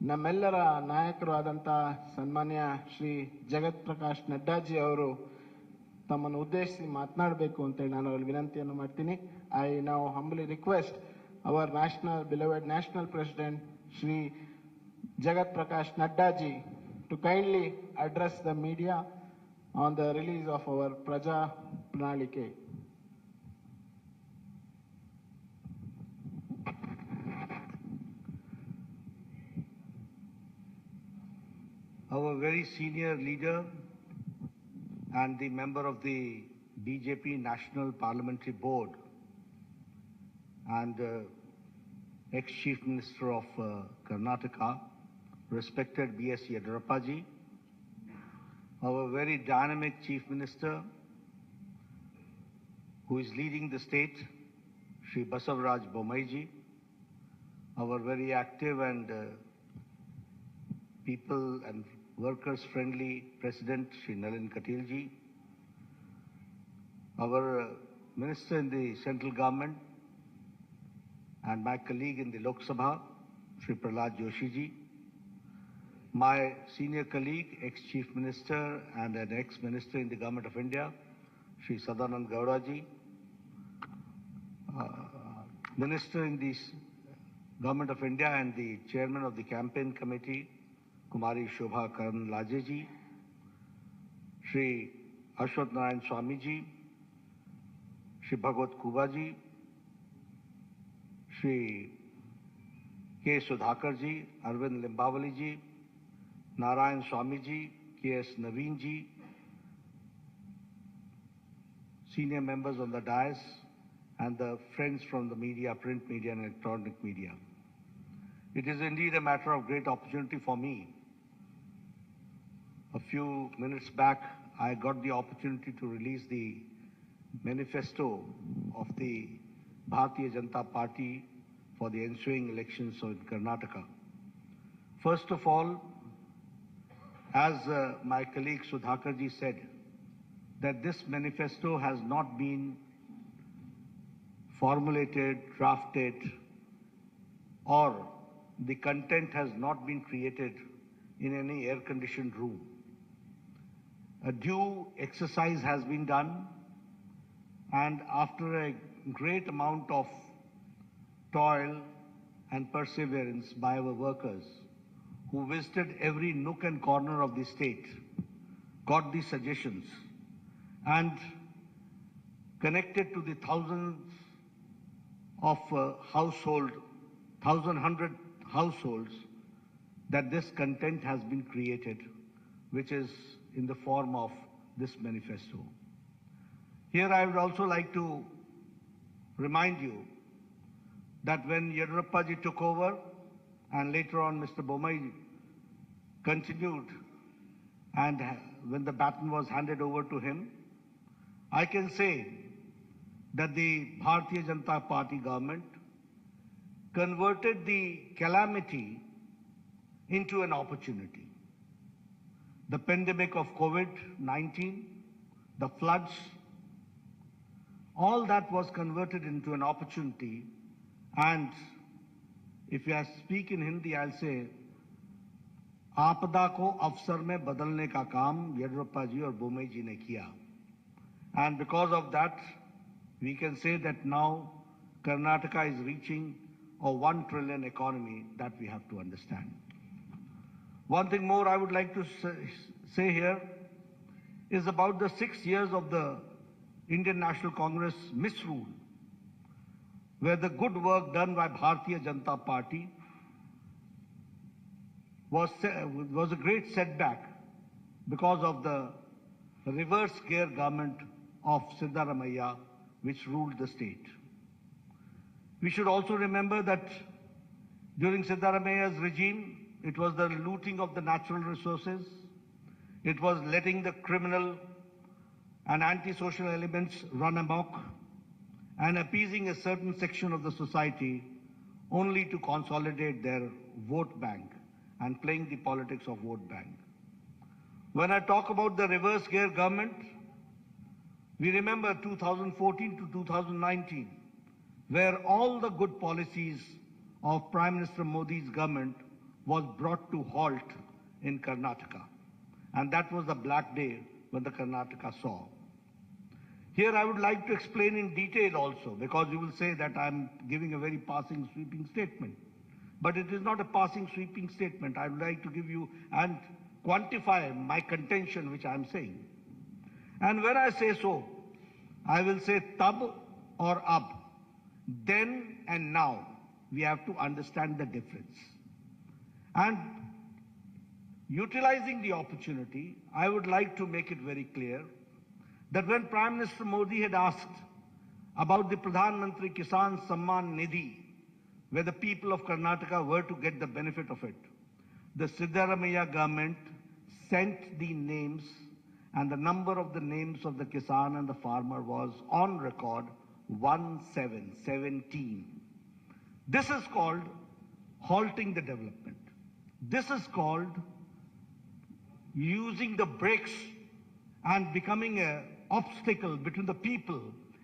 ನಮ್ಮೆಲ್ಲರ ನಾಯಕರು ಆದಂಥ ಸನ್ಮಾನ್ಯ ಶ್ರೀ ಜಗತ್ ಪ್ರಕಾಶ್ ನಡ್ಡಾಜಿ ಅವರು ತಮ್ಮನ್ನು ಉದ್ದೇಶಿಸಿ ಮಾತನಾಡಬೇಕು ಅಂತೇಳಿ ನಾನು ಅವರಲ್ಲಿ ವಿನಂತಿಯನ್ನು ಮಾಡ್ತೀನಿ. I now ಹಂಬಲಿ request our beloved national president Shri Jagat Prakash Nadda ji to kindly address the media on the release of our Praja Pranalike. Our very senior leader and the member of the BJP National Parliamentary Board and ex-Chief Minister of Karnataka, respected B.S. Yediyurappa, our very dynamic Chief Minister who is leading the state, Shri Basavaraj Bommai, our very active and people and workers friendly President Shri Nalin Katilji, our Minister in the central government and my colleague in the Lok Sabha, Shri Prahlad Joshi ji, my senior colleague, ex-Chief Minister and an ex-Minister in the Government of India, Shri Sadanand Gowda ji, Minister in the Government of India and the Chairman of the Campaign Committee, Kumari Shobha Karnlaje ji, Shri Ashwath Narayan Swami ji, Shri Bhagwat Kuba ji, Shri K. Sudhakar ji, Arvind Limbawali ji, Narayan Swami ji, K.S. Naveen ji, senior members on the dais, and the friends from the media, print media and electronic media. It is indeed a matter of great opportunity for me. A few minutes back, I got the opportunity to release the manifesto of the Bharatiya Janata Party for the ensuing elections in Karnataka. First of all, as my colleague Sudhakar ji said, that this manifesto has not been formulated, drafted, or the content has not been created in any air-conditioned room. A due exercise has been done, and after a great amount of toil and perseverance by our workers who visited every nook and corner of the state, got the suggestions, and connected to the thousands of households that this content has been created, which is in the form of this manifesto. Here I would also like to remind you that when Yediyurappa ji took over and later on Mr. Bommai continued, and when the baton was handed over to him, I can say that the Bharatiya Janata Party government converted the calamity into an opportunity. The pandemic of COVID-19, the floods, all that was converted into an opportunity. And if I speak in Hindi, I'll say, आपदा को अवसर में बदलने का काम येदियुरप्पा जी और बोम्मई जी ने किया. And because of that, we can say that now Karnataka is reaching a 1 trillion economy that we have to understand. One thing more I would like to say here is about the 6 years of the Indian National Congress misrule, where the good work done by Bharatiya Janata Party was a great setback because of the reverse gear government of Siddaramaiah, which ruled the state. We should also remember that during Siddaramaiah's regime, it was the looting of the natural resources, it was letting the criminal and antisocial elements run amok, and appeasing a certain section of the society only to consolidate their vote bank and playing the politics of vote bank. When I talk about the reverse gear government, we remember 2014 to 2019, where all the good policies of Prime Minister Modi's government was brought to halt in Karnataka. And that was the black day when the Karnataka saw. Here I would like to explain in detail also, because you will say that I'm giving a very passing, sweeping statement. But it is not a passing, sweeping statement. I would like to give you and quantify my contention which I am saying. And when I say so, I will say tab or ab. Then and now, we have to understand the difference. And utilizing the opportunity, I would like to make it very clear that when Prime Minister Modi had asked about the Pradhan Mantri Kisan Samman Nidhi, where the people of Karnataka were to get the benefit of it, the Siddaramaiah government sent the names, and the number of the names of the Kisan and the farmer was on record 1717. This is called halting the development. This is called using the brakes and becoming an obstacle between the people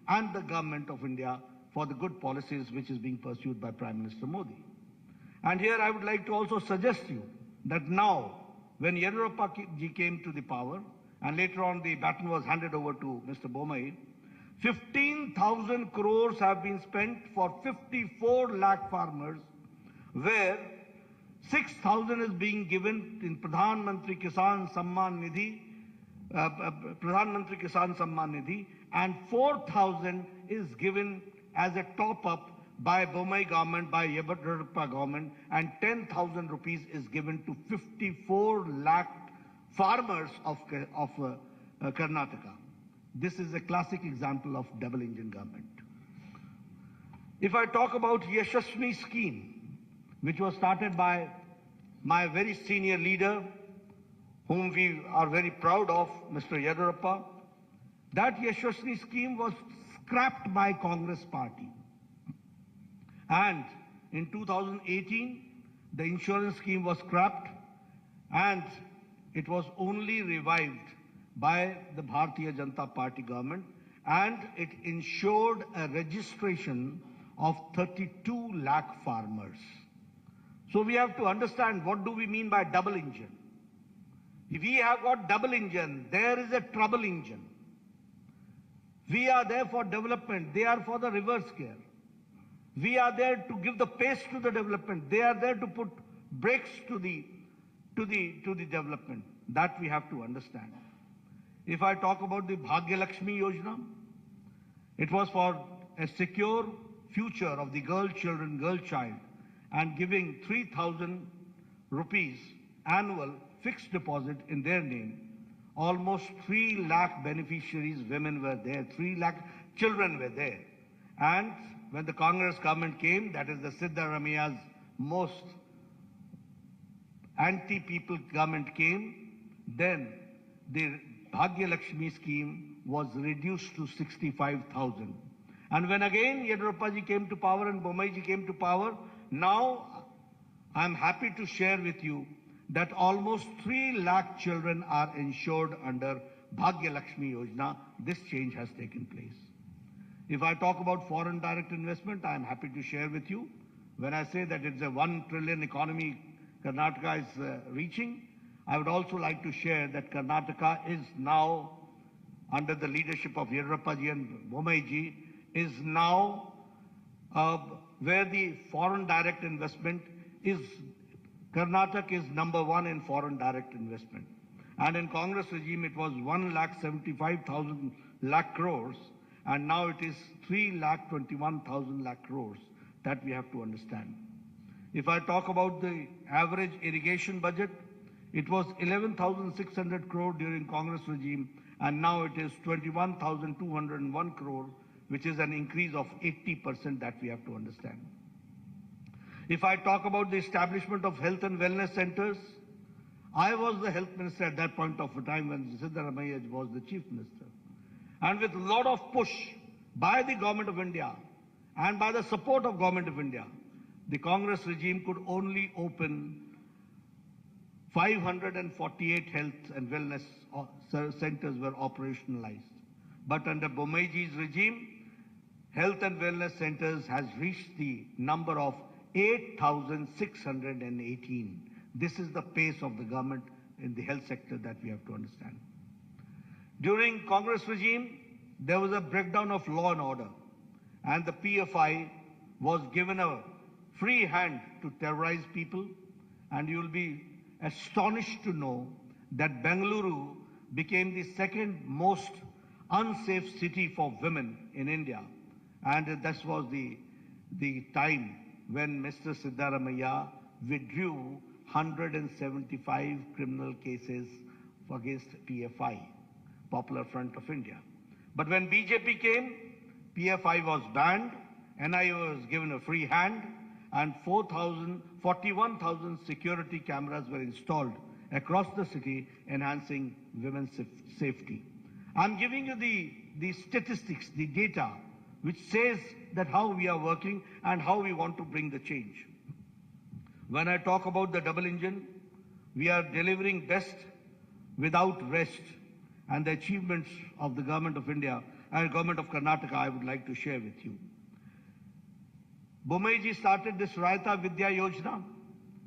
and the government of India for the good policies which is being pursued by Prime Minister Modi. And here I would like to also suggest you that now, when Yediyurappa ji came to the power, and later on the baton was handed over to Mr. Bommai, 15,000 crores have been spent for 54 lakh farmers, where 6,000 is being given in Pradhan Mantri Kisan Samman Nidhi, and 4,000 is given as a top-up by Bommai government, by Yediyurappa government, and 10,000 rupees is given to 54 lakh farmers of Karnataka. This is a classic example of double engine government. If I talk about Yashasvi scheme, which was started by my very senior leader, whom we are very proud of, Mr. Yediyurappa, that Yashasvi scheme was scrapped by Congress party. And in 2018, the insurance scheme was scrapped, and it was only revived by the Bharatiya Janata Party government, and it ensured a registration of 32 lakh farmers. So we have to understand what do we mean by double engine. If we have got double engine, there is a trouble engine. We are there for development. They are for the reverse care. We are there to give the pace to the development. They are there to put brakes to the development. That we have to understand. If I talk about the Bhagya Lakshmi Yojana, it was for a secure future of the girl child, and giving 3,000 rupees annual fixed deposit in their name. Almost 3 lakh beneficiaries, women were there, 3 lakh children were there. And when the Congress government came, that is the Siddaramaia's most anti-people government came, then the Bhagya Lakshmi scheme was reduced to 65,000. And when again Yediyurappa ji came to power and Bommai ji came to power, now I am happy to share with you that almost 3 lakh children are insured under Bhagya Lakshmi Yojana. This change has taken place. If I talk about foreign direct investment, I am happy to share with you. When I say that it's a 1 trillion economy Karnataka is reaching, I would also like to share that Karnataka is now, under the leadership of Yediyurappa ji and Bommai ji, is now where the foreign direct investment is, Karnataka is number 1 in foreign direct investment. And in Congress regime, it was 1,75,000 lakh crores, and now it is 3,21,000 lakh crores. That we have to understand. If I talk about the average irrigation budget, it was 11,600 crore during Congress regime, and now it is 21,201 crore, which is an increase of 80%. That we have to understand. If I talk about the establishment of health and wellness centers, I was the health minister at that point of time when Siddaramaiah was the chief minister. And with a lot of push by the government of India and by the support of government of India, the Congress regime could only open 548 health and wellness centers were operationalized. But under Bommai ji's regime, health and wellness centers has reached the number of 8,618. This is the pace of the government in the health sector that we have to understand. During Congress regime, there was a breakdown of law and order, and the PFI was given a free hand to terrorize people, and you will be astonished to know that Bengaluru became the second most unsafe city for women in India. And this was the time when Mr. Siddaramaiah withdrew 175 criminal cases against PFI, Popular Front of India. But when BJP came, PFI was banned, NIA was given a free hand, and 41,000 security cameras were installed across the city, enhancing women's safety. I'm giving you the statistics, the data, which says that how we are working and how we want to bring the change. When I talk about the double engine, we are delivering best without rest, and the achievements of the government of India and government of Karnataka I would like to share with you. Bommai ji started this Raita Vidya Yojana,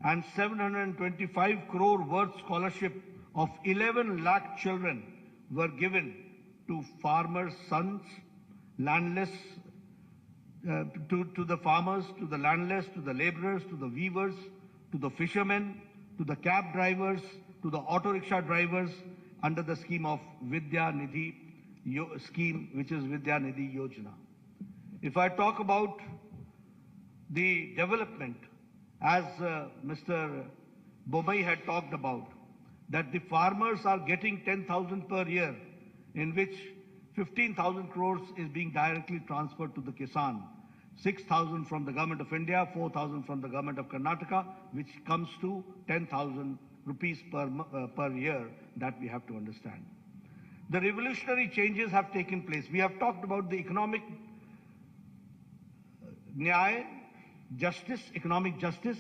and 725 crore worth scholarship of 11 lakh children were given to farmers' sons, landless, to the farmers, to the landless, to the laborers, to the weavers, to the fishermen, to the cab drivers, to the auto rickshaw drivers, under the scheme of Vidya Nidhi scheme, which is Vidya Nidhi Yojana. If I talk about the development, as Mr. Bommai had talked about, that the farmers are getting 10,000 per year, in which 15,000 crores is being directly transferred to the Kisan, 6,000 from the government of India, 4,000 from the government of Karnataka, which comes to 10,000 rupees per year. That we have to understand. The revolutionary changes have taken place. We have talked about the economic nyaya, justice, economic justice,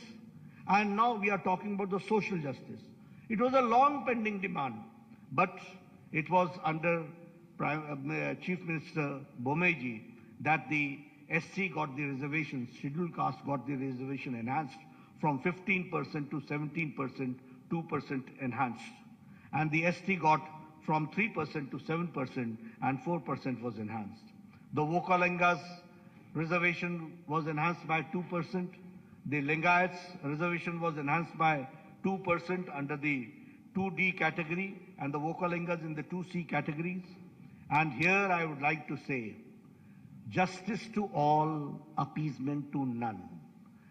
and now we are talking about the social justice. It was a long pending demand, but it was under Chief Minister Bommai ji that the SC got the reservation, scheduled caste got the reservation enhanced from 15% to 17%, 2% enhanced. And the ST got from 3% to 7% and 4% was enhanced. The Vokalingas reservation was enhanced by 2%. The Lingayats reservation was enhanced by 2% under the 2D category and the Vokalingas in the 2C categories. And here I would like to say, justice to all, appeasement to none.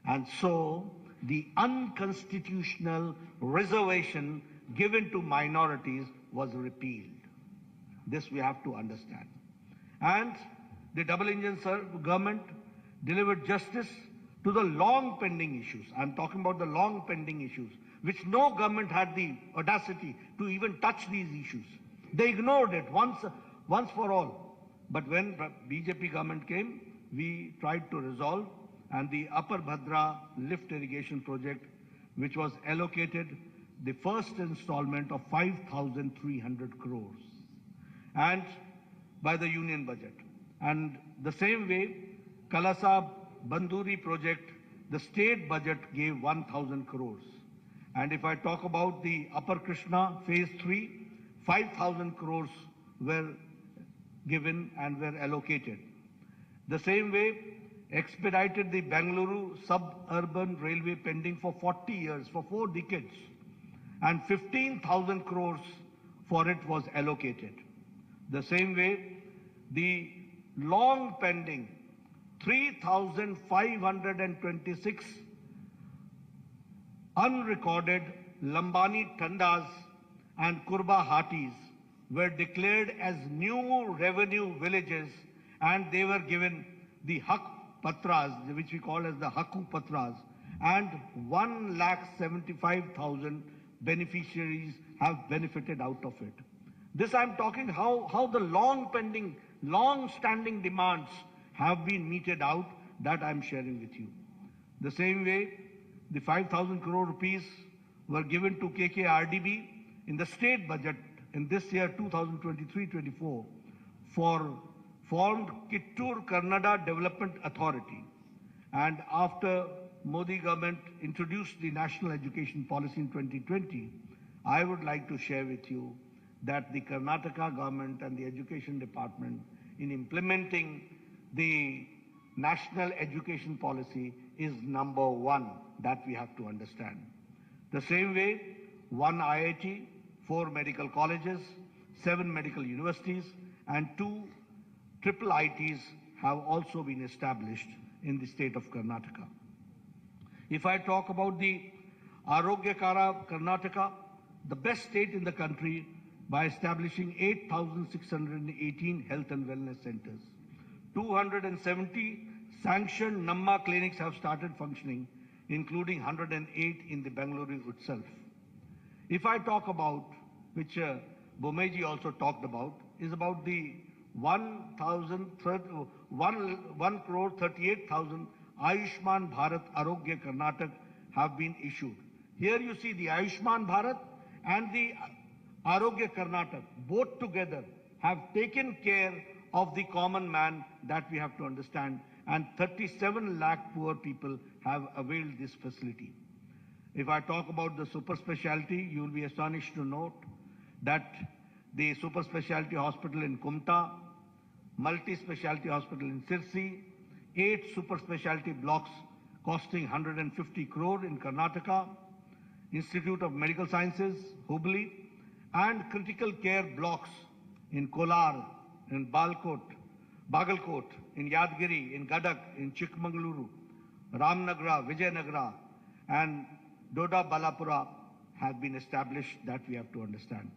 And so the unconstitutional reservation given to minorities was repealed. This we have to understand. And the double engine government delivered justice to the long pending issues. I'm talking about the long pending issues, which no government had the audacity to even touch these issues. They ignored it once for all. But when BJP government came, we tried to resolve, and the Upper Bhadra lift irrigation project, which was allocated the first installment of 5,300 crores and by the union budget. And the same way, Kalasa Banduri project, the state budget gave 1,000 crores. And if I talk about the Upper Krishna phase 3, 5,000 crores were given and were allocated. The same way, expedited the Bengaluru suburban railway pending for 40 years, for 4 decades, and 15,000 crores for it was allocated. The same way, the long pending 3,526 unrecorded Lambani Tandas and Kurba Hatis were declared as new revenue villages, and they were given the Hak Patras, which we call as the Haku Patras, and 1,75,000 beneficiaries have benefited out of it. This I'm talking how the long pending, long standing demands have been meted out, that I'm sharing with you. The same way, the 5,000 crore rupees were given to KKRDB in the state budget in this year 2023-24 for formed Kittur Kannada Development Authority. And after Modi government introduced the national education policy in 2020, I would like to share with you that the Karnataka government and the education department, in implementing the national education policy, is number one. That we have to understand. The same way, 1 IIT, 4 medical colleges, 7 medical universities, and 2 triple ITs have also been established in the state of Karnataka. If I talk about the Arogyakara Karnataka, the best state in the country, by establishing 8,618 health and wellness centers. 270 sanctioned Namma clinics have started functioning, including 108 in the Bengaluru itself. If I talk about, which Bomeji also talked about, is about the 1,38,000 Ayushman Bharat Arogya Karnataka have been issued. Here you see the Ayushman Bharat and the Arogya Karnataka, both together have taken care of the common man, that we have to understand, and 37 lakh poor people have availed this facility. If I talk about the super specialty, you will be astonished to note that the super specialty hospital in Kumta, multi-specialty hospital in Sirsi, 8 super specialty blocks costing 150 crore in Karnataka, Institute of Medical Sciences, Hubli, and critical care blocks in Kolar, in Bagalkot, in Yadgiri, in Gadak, in Chikmagaluru, Ramnagara, Vijayanagara, and Doda Balapura have been established, that we have to understand.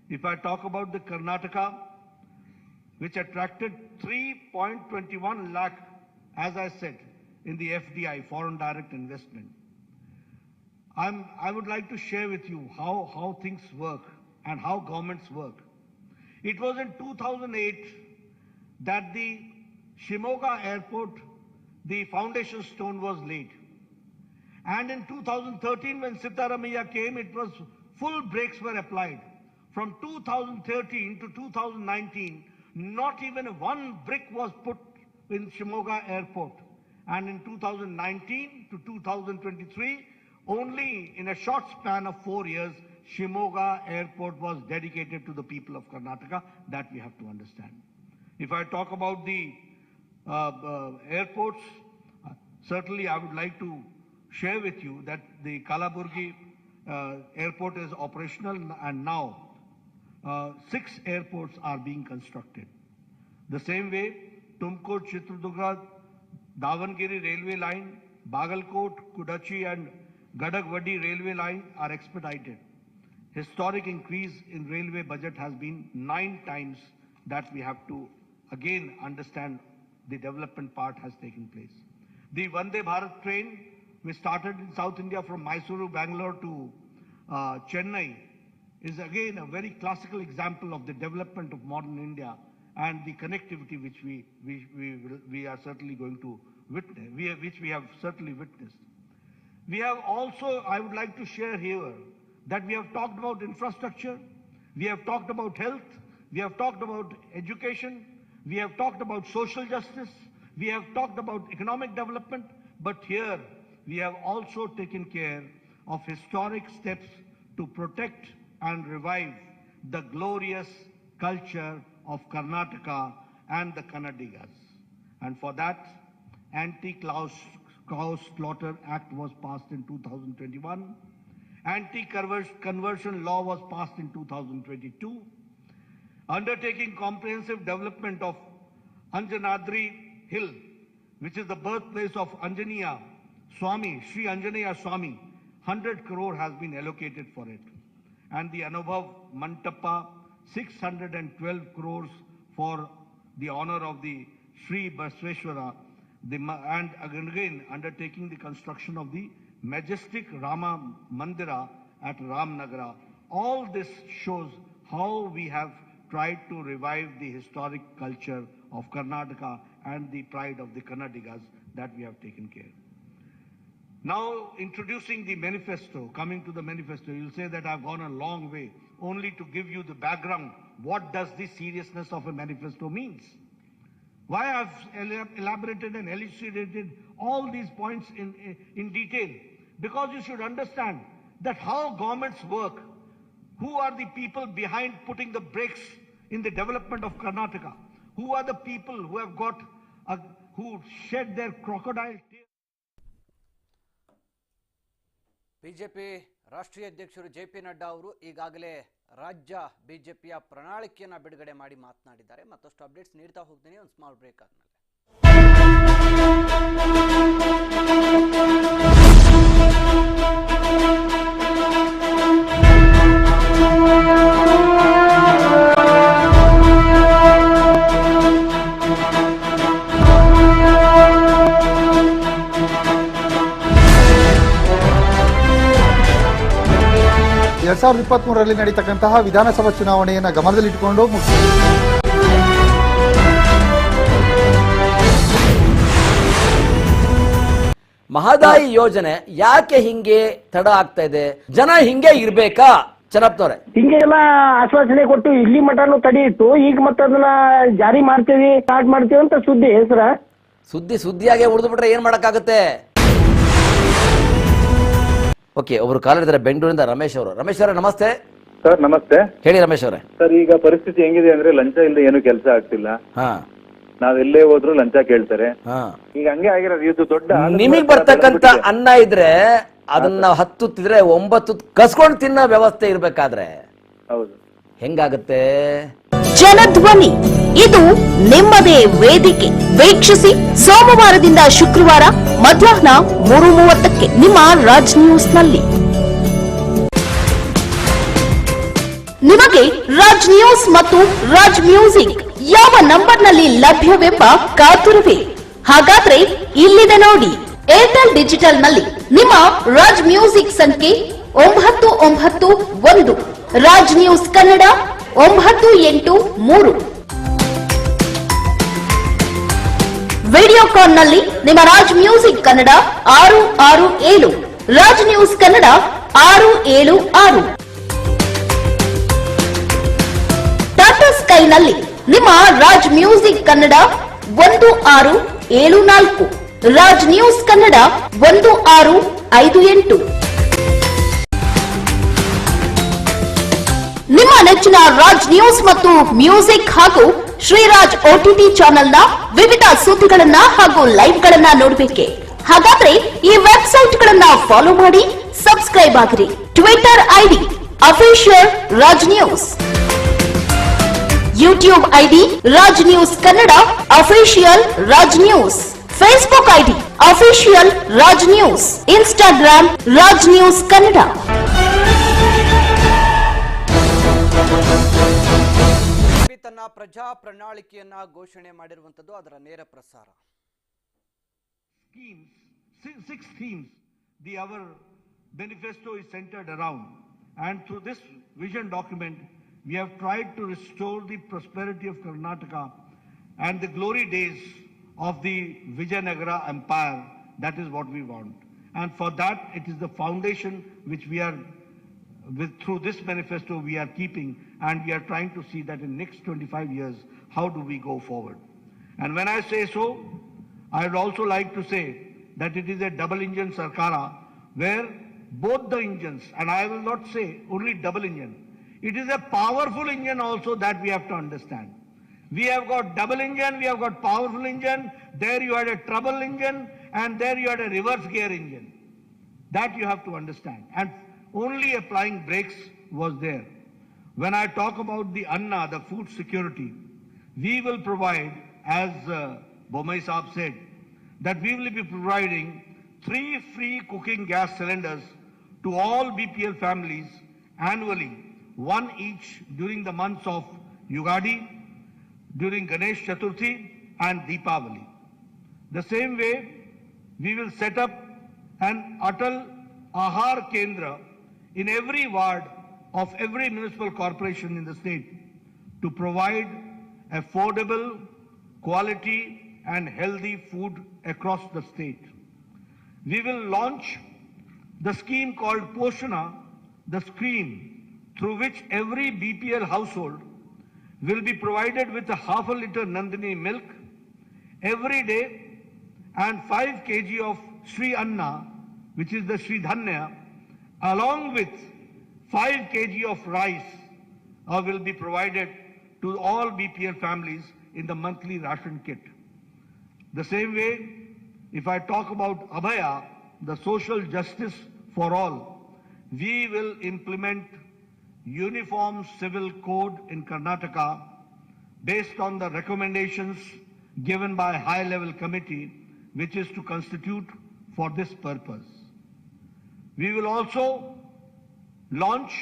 If I talk about the Karnataka, which attracted 3.21 lakh, as I said, in the FDI, foreign direct investment. I would like to share with you how things work and how governments work. It was in 2008 that the Shimoga airport, the foundation stone was laid. And in 2013, when Sitaramaiah came, it was full brakes were applied. From 2013 to 2019, not even one brick was put in Shimoga airport. And in 2019 to 2023, only in a short span of 4 years, Shimoga Airport was dedicated to the people of Karnataka. That we have to understand. If I talk about the airports, certainly I would like to share with you that the Kalaburgi airport is operational, and now 6 airports are being constructed. The same way, Tumkur, Chitradurga, Davangere railway line, Bagalkot, Kudachi and Gadag-Vadi railway line are expedited. Historic increase in railway budget has been 9 times. That we have to again understand the development part has taken place. The Vande Bharat train, which started in South India from Mysuru, Bangalore to Chennai, is again a very classical example of the development of modern India and the connectivity which we are certainly going to witness, which we have certainly witnessed. We have also, I would like to share here, that we have talked about infrastructure, we have talked about health, we have talked about education, we have talked about social justice, we have talked about economic development, but here we have also taken care of historic steps to protect and revive the glorious culture of Karnataka and the Kannadigas. And for that, Anti-Cow Slaughter Act was passed in 2021. Anti-conversion law was passed in 2022. Undertaking comprehensive development of Anjanadri Hill, which is the birthplace of Anjaneya Swami, Sri Anjaneya Swami, 100 crore has been allocated for it. And the Anubhav Mantapa, 612 crores for the honor of the Sri Basveshwara, and again undertaking the construction of the majestic Rama Mandira at Ramnagara. All this shows how we have tried to revive the historic culture of Karnataka and the pride of the Kannadigas that we have taken care. Now, introducing the manifesto, coming to the manifesto, you'll say that I've gone a long way only to give you the background. What does the seriousness of a manifesto means? Why I've elaborated and elucidated all these points in detail? Because you should understand that how governments work, who are the people behind putting the brakes in the development of Karnataka, who are the people who have got, who shed their crocodile tears. BJP ರಾಷ್ಟ್ರೀಯ ಅಧ್ಯಕ್ಷರು JP. Nadda ಅವರು ಈಗಾಗಲೇ ರಾಜ್ಯ ಬಿಜೆಪಿಯ ಪ್ರಣಾಳಿಕೆಯನ್ನು ಬಿಡುಗಡೆ ಮಾಡಿ ಮಾತನಾಡಿದ್ದಾರೆ. ಮತ್ತಷ್ಟು ಅಪ್ಡೇಟ್ಸ್ ನೀಡ್ತಾ ಹೋಗ್ತೀನಿ ಒಂದು ಸ್ಮಾಲ್ ಬ್ರೇಕ್ ಆದ್ಮೇಲೆ. ಎರಡ್ 2023ರಲ್ಲಿ ನಡೀತಕ್ಕಂತಹ ವಿಧಾನಸಭಾ ಚುನಾವಣೆಯನ್ನು ಗಮನದಲ್ಲಿಟ್ಟುಕೊಂಡು ಮಹದಾಯಿ ಯೋಜನೆ ಯಾಕೆ ಹಿಂಗೆ ತಡ ಆಗ್ತಾ ಇದೆ? ಜನ ಹಿಂಗೆ ಇರ್ಬೇಕಾ? ಚೆನ್ನಪ್ಪನವ್ರೆ, ಹಿಂಗೆ ಎಲ್ಲ ಆಶ್ವಾಸನೆ ಕೊಟ್ಟು ಇಲ್ಲಿ ಮಠನು ತಡೆಯಿಟ್ಟು ಈಗ ಮತ್ತೆ ಅದನ್ನ ಜಾರಿ ಮಾಡ್ತೀವಿ, ಸ್ಟಾರ್ಟ್ ಮಾಡ್ತೀವಿ ಅಂತ ಸುದ್ದಿ ಹೆಸರ ಸುದ್ದಿಯಾಗೆ ಉಳಿದು ಬಿಟ್ರೆ ಏನ್ ಮಾಡಕ್ಕಾಗುತ್ತೆ? ಓಕೆ, ಒಬ್ರು ಕಾಲರ್ ಇದ್ದಾರೆ ಬೆಂಗಳೂರಿಂದ, ರಮೇಶ್ ಅವರು. ರಮೇಶ್ ಅವರೇ ನಮಸ್ತೆ. ಸರ್ ನಮಸ್ತೆ. ಹೇಳಿ ರಮೇಶ್ ಅವರೇ. ಸರ್, ಈಗ ಪರಿಸ್ಥಿತಿ ಹೆಂಗಿದೆ ಅಂದ್ರೆ ಲಂಚ ಇಲ್ಲದೆ ಏನು ಕೆಲಸ ಆಗ್ತಿಲ್ಲ. ನಾವೆಲ್ಲೇ ಹೋದ್ರು ಲಂಚ ಕೇಳ್ತಾರೆ. ಈಗ ಹಂಗೆ ಆಗಿರೋದು. ಇದು ದೊಡ್ಡ ನಿಮಗ್ ಬರ್ತಕ್ಕಂತ ಅನ್ನ ಇದ್ರೆ ಅದನ್ನ 10 ತಿಂದ್ರೆ 9 ಕಸ್ಕೊಂಡು ತಿನ್ನೋ ವ್ಯವಸ್ಥೆ ಇರ್ಬೇಕಾದ್ರೆ ಹೌದು ಹೆಂಗಾಗುತ್ತೆ? ಜನಧ್ವನಿ, ಇದು ನಿಮ್ಮದೇ ವೇದಿಕೆ. ವೀಕ್ಷಿಸಿ ಸೋಮವಾರದಿಂದ ಶುಕ್ರವಾರ ಮಧ್ಯಾಹ್ನ 3:30ಕ್ಕೆ ನಿಮ್ಮ ರಾಜ್ ನ್ಯೂಸ್ ನಲ್ಲಿ. ನಿಮಗೆ ರಾಜ್ ನ್ಯೂಸ್ ಮತ್ತು ರಾಜ್ ಮ್ಯೂಸಿಕ್ ಯಾವ ನಂಬರ್ನಲ್ಲಿ ಲಭ್ಯವೆಂಬ ಕಾತುರವೇ? ಹಾಗಾದ್ರೆ ಇಲ್ಲಿದೆ ನೋಡಿ. ಏರ್ಟೆಲ್ ಡಿಜಿಟಲ್ ನಲ್ಲಿ ನಿಮ್ಮ ರಾಜ್ ಮ್ಯೂಸಿಕ್ ಸಂಖ್ಯೆ 991, ರಾಜ್ ನ್ಯೂಸ್ ಕನ್ನಡ 983. ವಿಡಿಯೋಕಾನ್ ನಲ್ಲಿ ನಿಮ್ಮ Raj music Kannada 667, Raj news Kannada 676. Tata sky ನಲ್ಲಿ ನಿಮ್ಮ ರಾಜ್ ಮ್ಯೂಸಿಕ್ ಕನ್ನಡ 1674, ರಾಜ್ ನ್ಯೂಸ್ ನಿಮ್ಮ ನೆಚ್ಚಿನ ರಾಜ್ ನ್ಯೂಸ್ ಮತ್ತು ಮ್ಯೂಸಿಕ್ ಹಾಗೂ ಶ್ರೀರಾಜ್ OTT ಚಾನೆಲ್ನ ವಿವಿಧ ಸುದ್ದಿಗಳನ್ನ ಹಾಗೂ ಲೈವ್ಗಳನ್ನ ನೋಡಬೇಕೆ? ಹಾಗಾದ್ರೆ ಈ ವೆಬ್ಸೈಟ್ಗಳನ್ನ ಫಾಲೋ ಮಾಡಿ, ಸಬ್ಸ್ಕ್ರೈಬ್ ಆಗಿರಿ. Twitter ID official Raj news, YouTube ID Raj news Kannada official Raj news, Facebook ID official Raj news, Instagram Raj news Kannada. ತನ್ನ ಪ್ರಜಾ ಪ್ರಣಾಳಿಕೆಯನ್ನ ಘೋಷಣೆ ಮಾಡಿರುವಂತದ್ದು, ಅದರ ನೇರ ಪ್ರಸಾರ. Six themes our manifesto is centered around, and through this vision document we have tried to restore the prosperity of Karnataka and the glory days of the Vijayanagara Empire. That is what we want, and for that it is the foundation which we are through this manifesto we are keeping, and we are trying to see that in next 25 years how do we go forward. And when I say so, I would also like to say that it is a double engine Sarkara, where both the engines, and I will not say only double engine, it is a powerful engine also, that we have to understand. We have got double engine, we have got powerful engine, there you had a trouble engine, and there you had a reverse gear engine. That you have to understand. And only applying brakes was there. When I talk about the Anna, the food security, we will provide, as Bomai Saab said, that we will be providing 3 free cooking gas cylinders to all BPL families annually, 1 each during the months of Yugadi, during Ganesh Chaturthi and Deepavali. The same way, we will set up an Atal Ahar Kendra in every ward of every municipal corporation in the state to provide affordable, quality and healthy food across the state. We will launch the scheme called Poshana, the scheme through which every BPL household will be provided with a half a liter Nandini milk every day, and 5 kg of Sri Anna, which is the Sri Dhanya, along with 5 kg of rice will be provided to all BPL families in the monthly ration kit. The same way, if I talk about Abhaya, the social justice for all, we will implement uniform civil code in Karnataka based on the recommendations given by a high-level committee which is to constitute for this purpose. We will also launch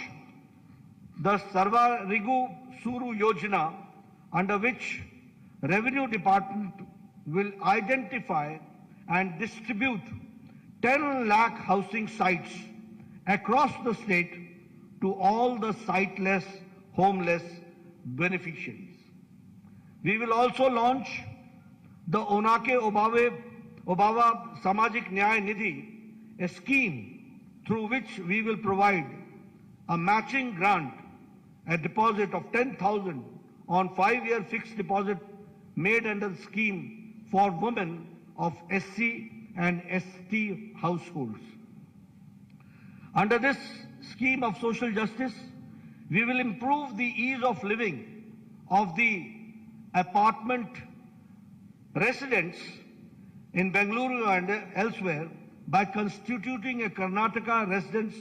the Sarva Rigu Suru Yojana, under which Revenue Department will identify and distribute 10 lakh housing sites across the state to all the siteless, homeless beneficiaries. We will also launch the Onake Obava Samajik Nyaya Nidhi, a scheme through which we will provide a matching grant, a deposit of 10,000 on 5-year fixed deposit made under the scheme for women of SC and ST households. Under this scheme of social justice, we will improve the ease of living of the apartment residents in Bengaluru and elsewhere by constituting a Karnataka Residents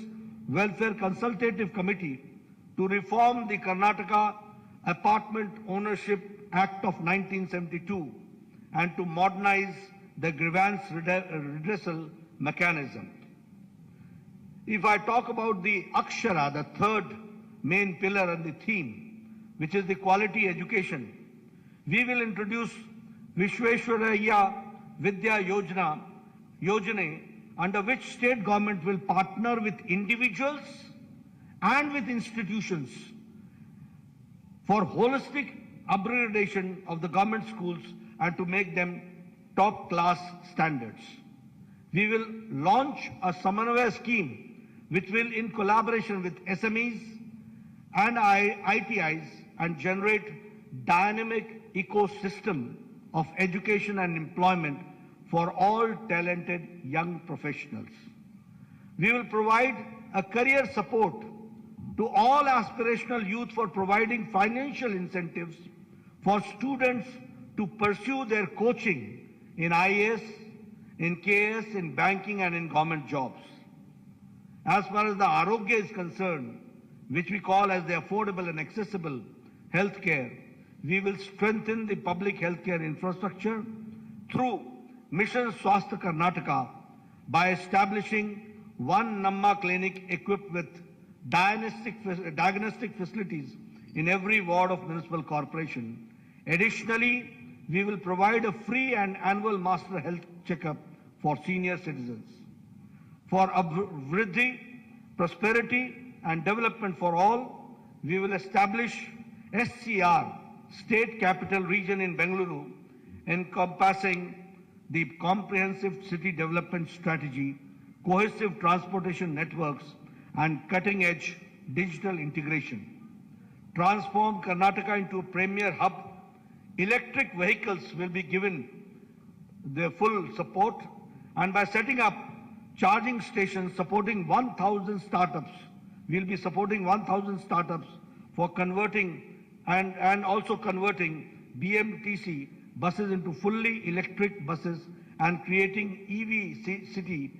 Welfare Consultative Committee to reform the Karnataka Apartment Ownership Act of 1972 and to modernize the grievance redressal mechanism. If I talk about the Akshara, the third main pillar and the theme, which is the quality education, we will introduce Vishweshwaraya Vidya Yojana, under which state government will partner with individuals and with institutions for holistic upgradation of the government schools and to make them top class standards. We will launch a Samanvaya scheme which will, in collaboration with SMEs and ITIs, and generate dynamic ecosystem of education and employment for all talented young professionals. We will provide a career support to all aspirational youth for providing financial incentives for students to pursue their coaching in IAS, in KS, in banking and in government jobs. As far as the Arogya is concerned, which we call as the affordable and accessible healthcare, we will strengthen the public healthcare infrastructure through Mission Swasthya Karnataka by establishing one Namma clinic equipped with diagnostic facilities in every ward of municipal corporation. Additionally, we will provide a free and annual master health checkup for senior citizens. For Abhriddhi, prosperity and development for all, we will establish SCR, State Capital Region in Bengaluru, encompassing the comprehensive city development strategy, cohesive transportation networks, and cutting-edge digital integration. Transform Karnataka into a premier hub. Electric vehicles will be given their full support, and by setting up charging stations supporting 1,000 startups, we'll be supporting 1,000 startups for converting and also converting BMTC buses into fully electric buses and creating EV city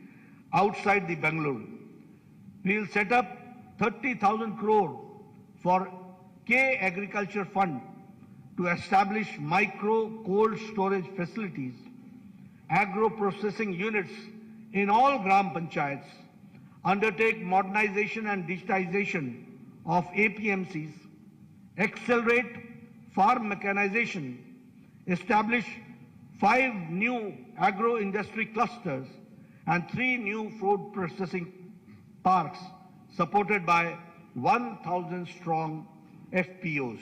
outside the Bangalore. We will set up 30,000 crore for K Agriculture Fund to establish micro cold storage facilities, agro processing units in all Gram Panchayats, undertake modernization and digitization of APMCs, accelerate farm mechanization, establish 5 new agro-industry clusters and 3 new food processing parks supported by 1,000 strong FPOs.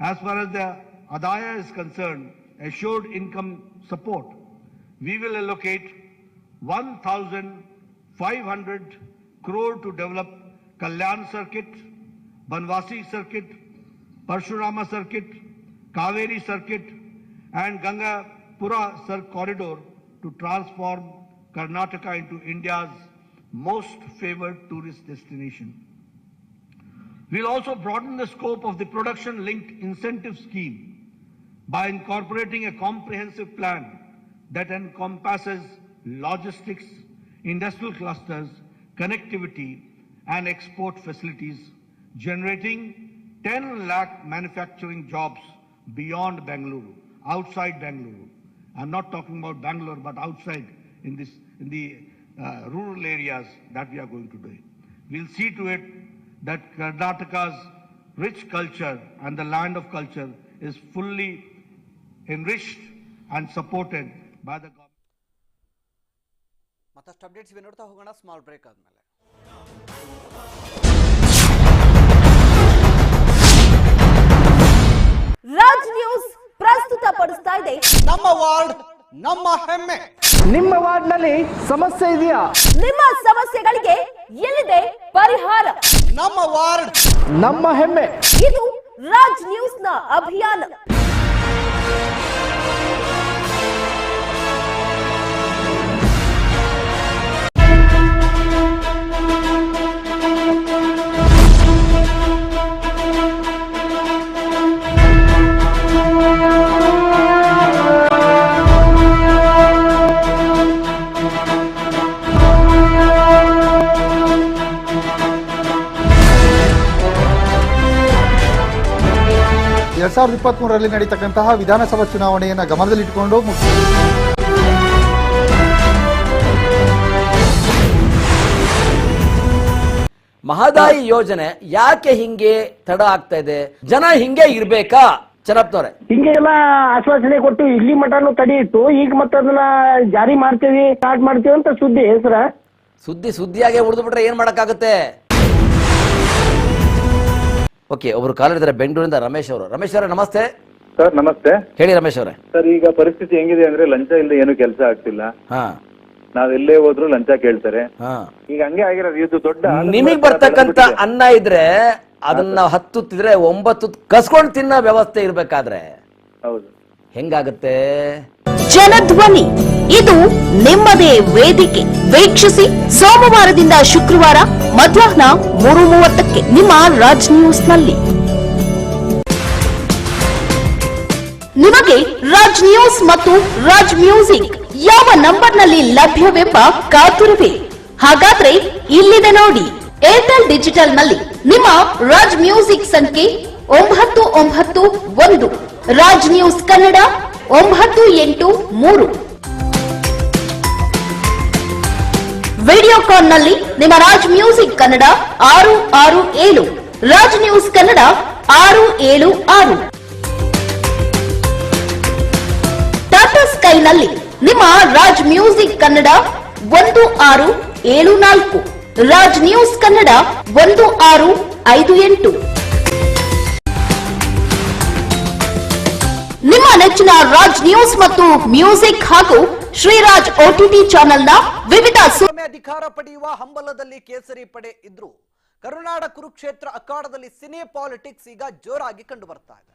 As far as the Adaya is concerned, assured income support, we will allocate 1,500 crore to develop Kalyan Circuit, Banwasi Circuit, Parshurama Circuit, Kaveri Circuit, and Gangapura corridor to transform Karnataka into India's most favored tourist destination. We'll also broaden the scope of the production-linked incentive scheme by incorporating a comprehensive plan that encompasses logistics, industrial clusters, connectivity, and export facilities, generating 10 lakh manufacturing jobs beyond Bengaluru, outside Bengaluru. I'm not talking about Bangalore, but outside in the rural areas that we are going to do. We'll see to it that Karnataka's rich culture and the land of culture is fully enriched and supported by the government. ಮತ್ತಷ್ಟು updates ಇವೆ, ನೋಡ್ತಾ ಹೋಗೋಣ small break ಆದ್ಮೇಲೆ. Raj news ಪ್ರಸ್ತುತಪಡಿಸ್ತಾ ಇದೆ ನಮ್ಮ ward ನಮ್ಮ ಹೆಮ್ಮೆ. ನಿಮ್ಮ ವಾರ್ಡ್ನಲ್ಲಿ ಸಮಸ್ಯೆ ಇದೆಯಾ? ನಿಮ್ಮ ಸಮಸ್ಯೆಗಳಿಗೆ ಎಲ್ಲಿದೆ ಪರಿಹಾರ? ನಮ್ಮ ವಾರ್ಡ್ ನಮ್ಮ ಹೆಮ್ಮೆ. ಇದು ರಾಜ್ ನ್ಯೂಸ್ ನ ಅಭಿಯಾನ. ಎರಡ್ 2023ರಲ್ಲಿ ನಡೀತಕ್ಕಂತಹ ವಿಧಾನಸಭಾ ಚುನಾವಣೆಯನ್ನು ಗಮನದಲ್ಲಿಟ್ಟುಕೊಂಡು ಮಹದಾಯಿ ಯೋಜನೆ ಯಾಕೆ ಹಿಂಗೆ ತಡ ಆಗ್ತಾ ಇದೆ? ಜನ ಹಿಂಗೆ ಇರ್ಬೇಕಾ? ಚನ್ನಪ್ಪನವ್ರೆ, ಹಿಂಗೆಲ್ಲ ಆಶ್ವಾಸನೆ ಕೊಟ್ಟು ಇಲ್ಲಿ ಮಠನು ತಡೆಯಿತ್ತು, ಈಗ ಮತ್ತೆ ಅದನ್ನ ಜಾರಿ ಮಾಡ್ತೀವಿ, ಸ್ಟಾರ್ಟ್ ಮಾಡ್ತೀವಿ ಅಂತ ಸುದ್ದಿ ಹೆಸರ ಸುದ್ದಿಯಾಗೆ ಉಳಿದು ಬಿಟ್ರೆ ಏನ್ ಮಾಡಕ್ಕಾಗುತ್ತೆ? ಓಕೆ, ಒಬ್ರು ಕಾಲರ್ ಇದ್ದಾರೆ ಬೆಂಗಳೂರಿಂದ, ರಮೇಶ್ ಅವರು. ರಮೇಶ್ ಅವರೇ ನಮಸ್ತೆ. ಸರ್ ನಮಸ್ತೆ. ಹೇಳಿ ರಮೇಶ್ ಅವರೇ. ಸರ್, ಈಗ ಪರಿಸ್ಥಿತಿ ಹೆಂಗಿದೆ ಅಂದ್ರೆ ಲಂಚ ಇಲ್ಲದೆ ಏನು ಕೆಲಸ ಆಗ್ತಿಲ್ಲ. ನಾವೆಲ್ಲೇ ಹೋದ್ರು ಲಂಚ ಕೇಳ್ತಾರೆ. ಈಗ ಹಂಗೆ ಆಗಿರೋದು. ಇದು ದೊಡ್ಡ ನಿಮಗ್ ಬರ್ತಕ್ಕಂತ ಅನ್ನ ಇದ್ರೆ ಅದನ್ನ 10 ತಿಂದ್ರೆ 9 ಕಸ್ಕೊಂಡ್ ತಿನ್ನೋ ವ್ಯವಸ್ಥೆ ಇರ್ಬೇಕಾದ್ರೆ ಹೌದು, ಹೆಂಗಾಗುತ್ತೆ? ಜನಧ್ವನಿ, ಇದು ನಿಮ್ಮದೇ ವೇದಿಕೆ. ವೀಕ್ಷಿಸಿ ಸೋಮವಾರದಿಂದ ಶುಕ್ರವಾರ ಮಧ್ಯಾಹ್ನ 3:30ಕ್ಕೆ ನಿಮ್ಮ ರಾಜ್ ನ್ಯೂಸ್ ನಲ್ಲಿ. ನಿಮಗೆ ರಾಜ್ ನ್ಯೂಸ್ ಮತ್ತು ರಾಜ್ ಮ್ಯೂಸಿಕ್ ಯಾವ ನಂಬರ್ನಲ್ಲಿ ಲಭ್ಯವೆಂಬ ಕಾತುರವೇ? ಹಾಗಾದ್ರೆ ಇಲ್ಲಿದೆ ನೋಡಿ. ಏರ್ಟೆಲ್ ಡಿಜಿಟಲ್ ನಲ್ಲಿ ನಿಮ್ಮ ರಾಜ್ ಮ್ಯೂಸಿಕ್ ಸಂಖ್ಯೆ 991, ರಾಜ್ ನ್ಯೂಸ್ ಕನ್ನಡ 983. ವಿಡಿಯೋಕಾನ್ ನಲ್ಲಿ ನಿಮ್ಮ Raj music Kannada 667, Raj news Kannada 676. Tata sky ನಲ್ಲಿ ನಿಮ್ಮ ರಾಜ್ ಮ್ಯೂಸಿಕ್ ಕನ್ನಡ 1674, ರಾಜ್ ನ್ಯೂಸ್ ಕನ್ನಡ 1658. ನಿಮ್ಮ ನೆಚ್ಚಿನ ರಾಜ್ ನ್ಯೂಸ್ ಮತ್ತು ಮ್ಯೂಸಿಕ್ ಹಾಗೂ ಶ್ರೀರಾಜ್ OTT ಚಾನೆಲ್ನ ವಿವಿಧ ಅಧಿಕಾರ ಪಡೆಯುವ ಹಂಬಲದಲ್ಲಿ ಕೇಸರಿ ಪಡೆ ಇದ್ರು ಕರುನಾಡ ಕುರುಕ್ಷೇತ್ರ ಅಖಾಡದಲ್ಲಿ ಸಿನಿ ಪಾಲಿಟಿಕ್ಸ್ ಈಗ ಜೋರಾಗಿ ಕಂಡು ಬರ್ತಾ ಇದೆ.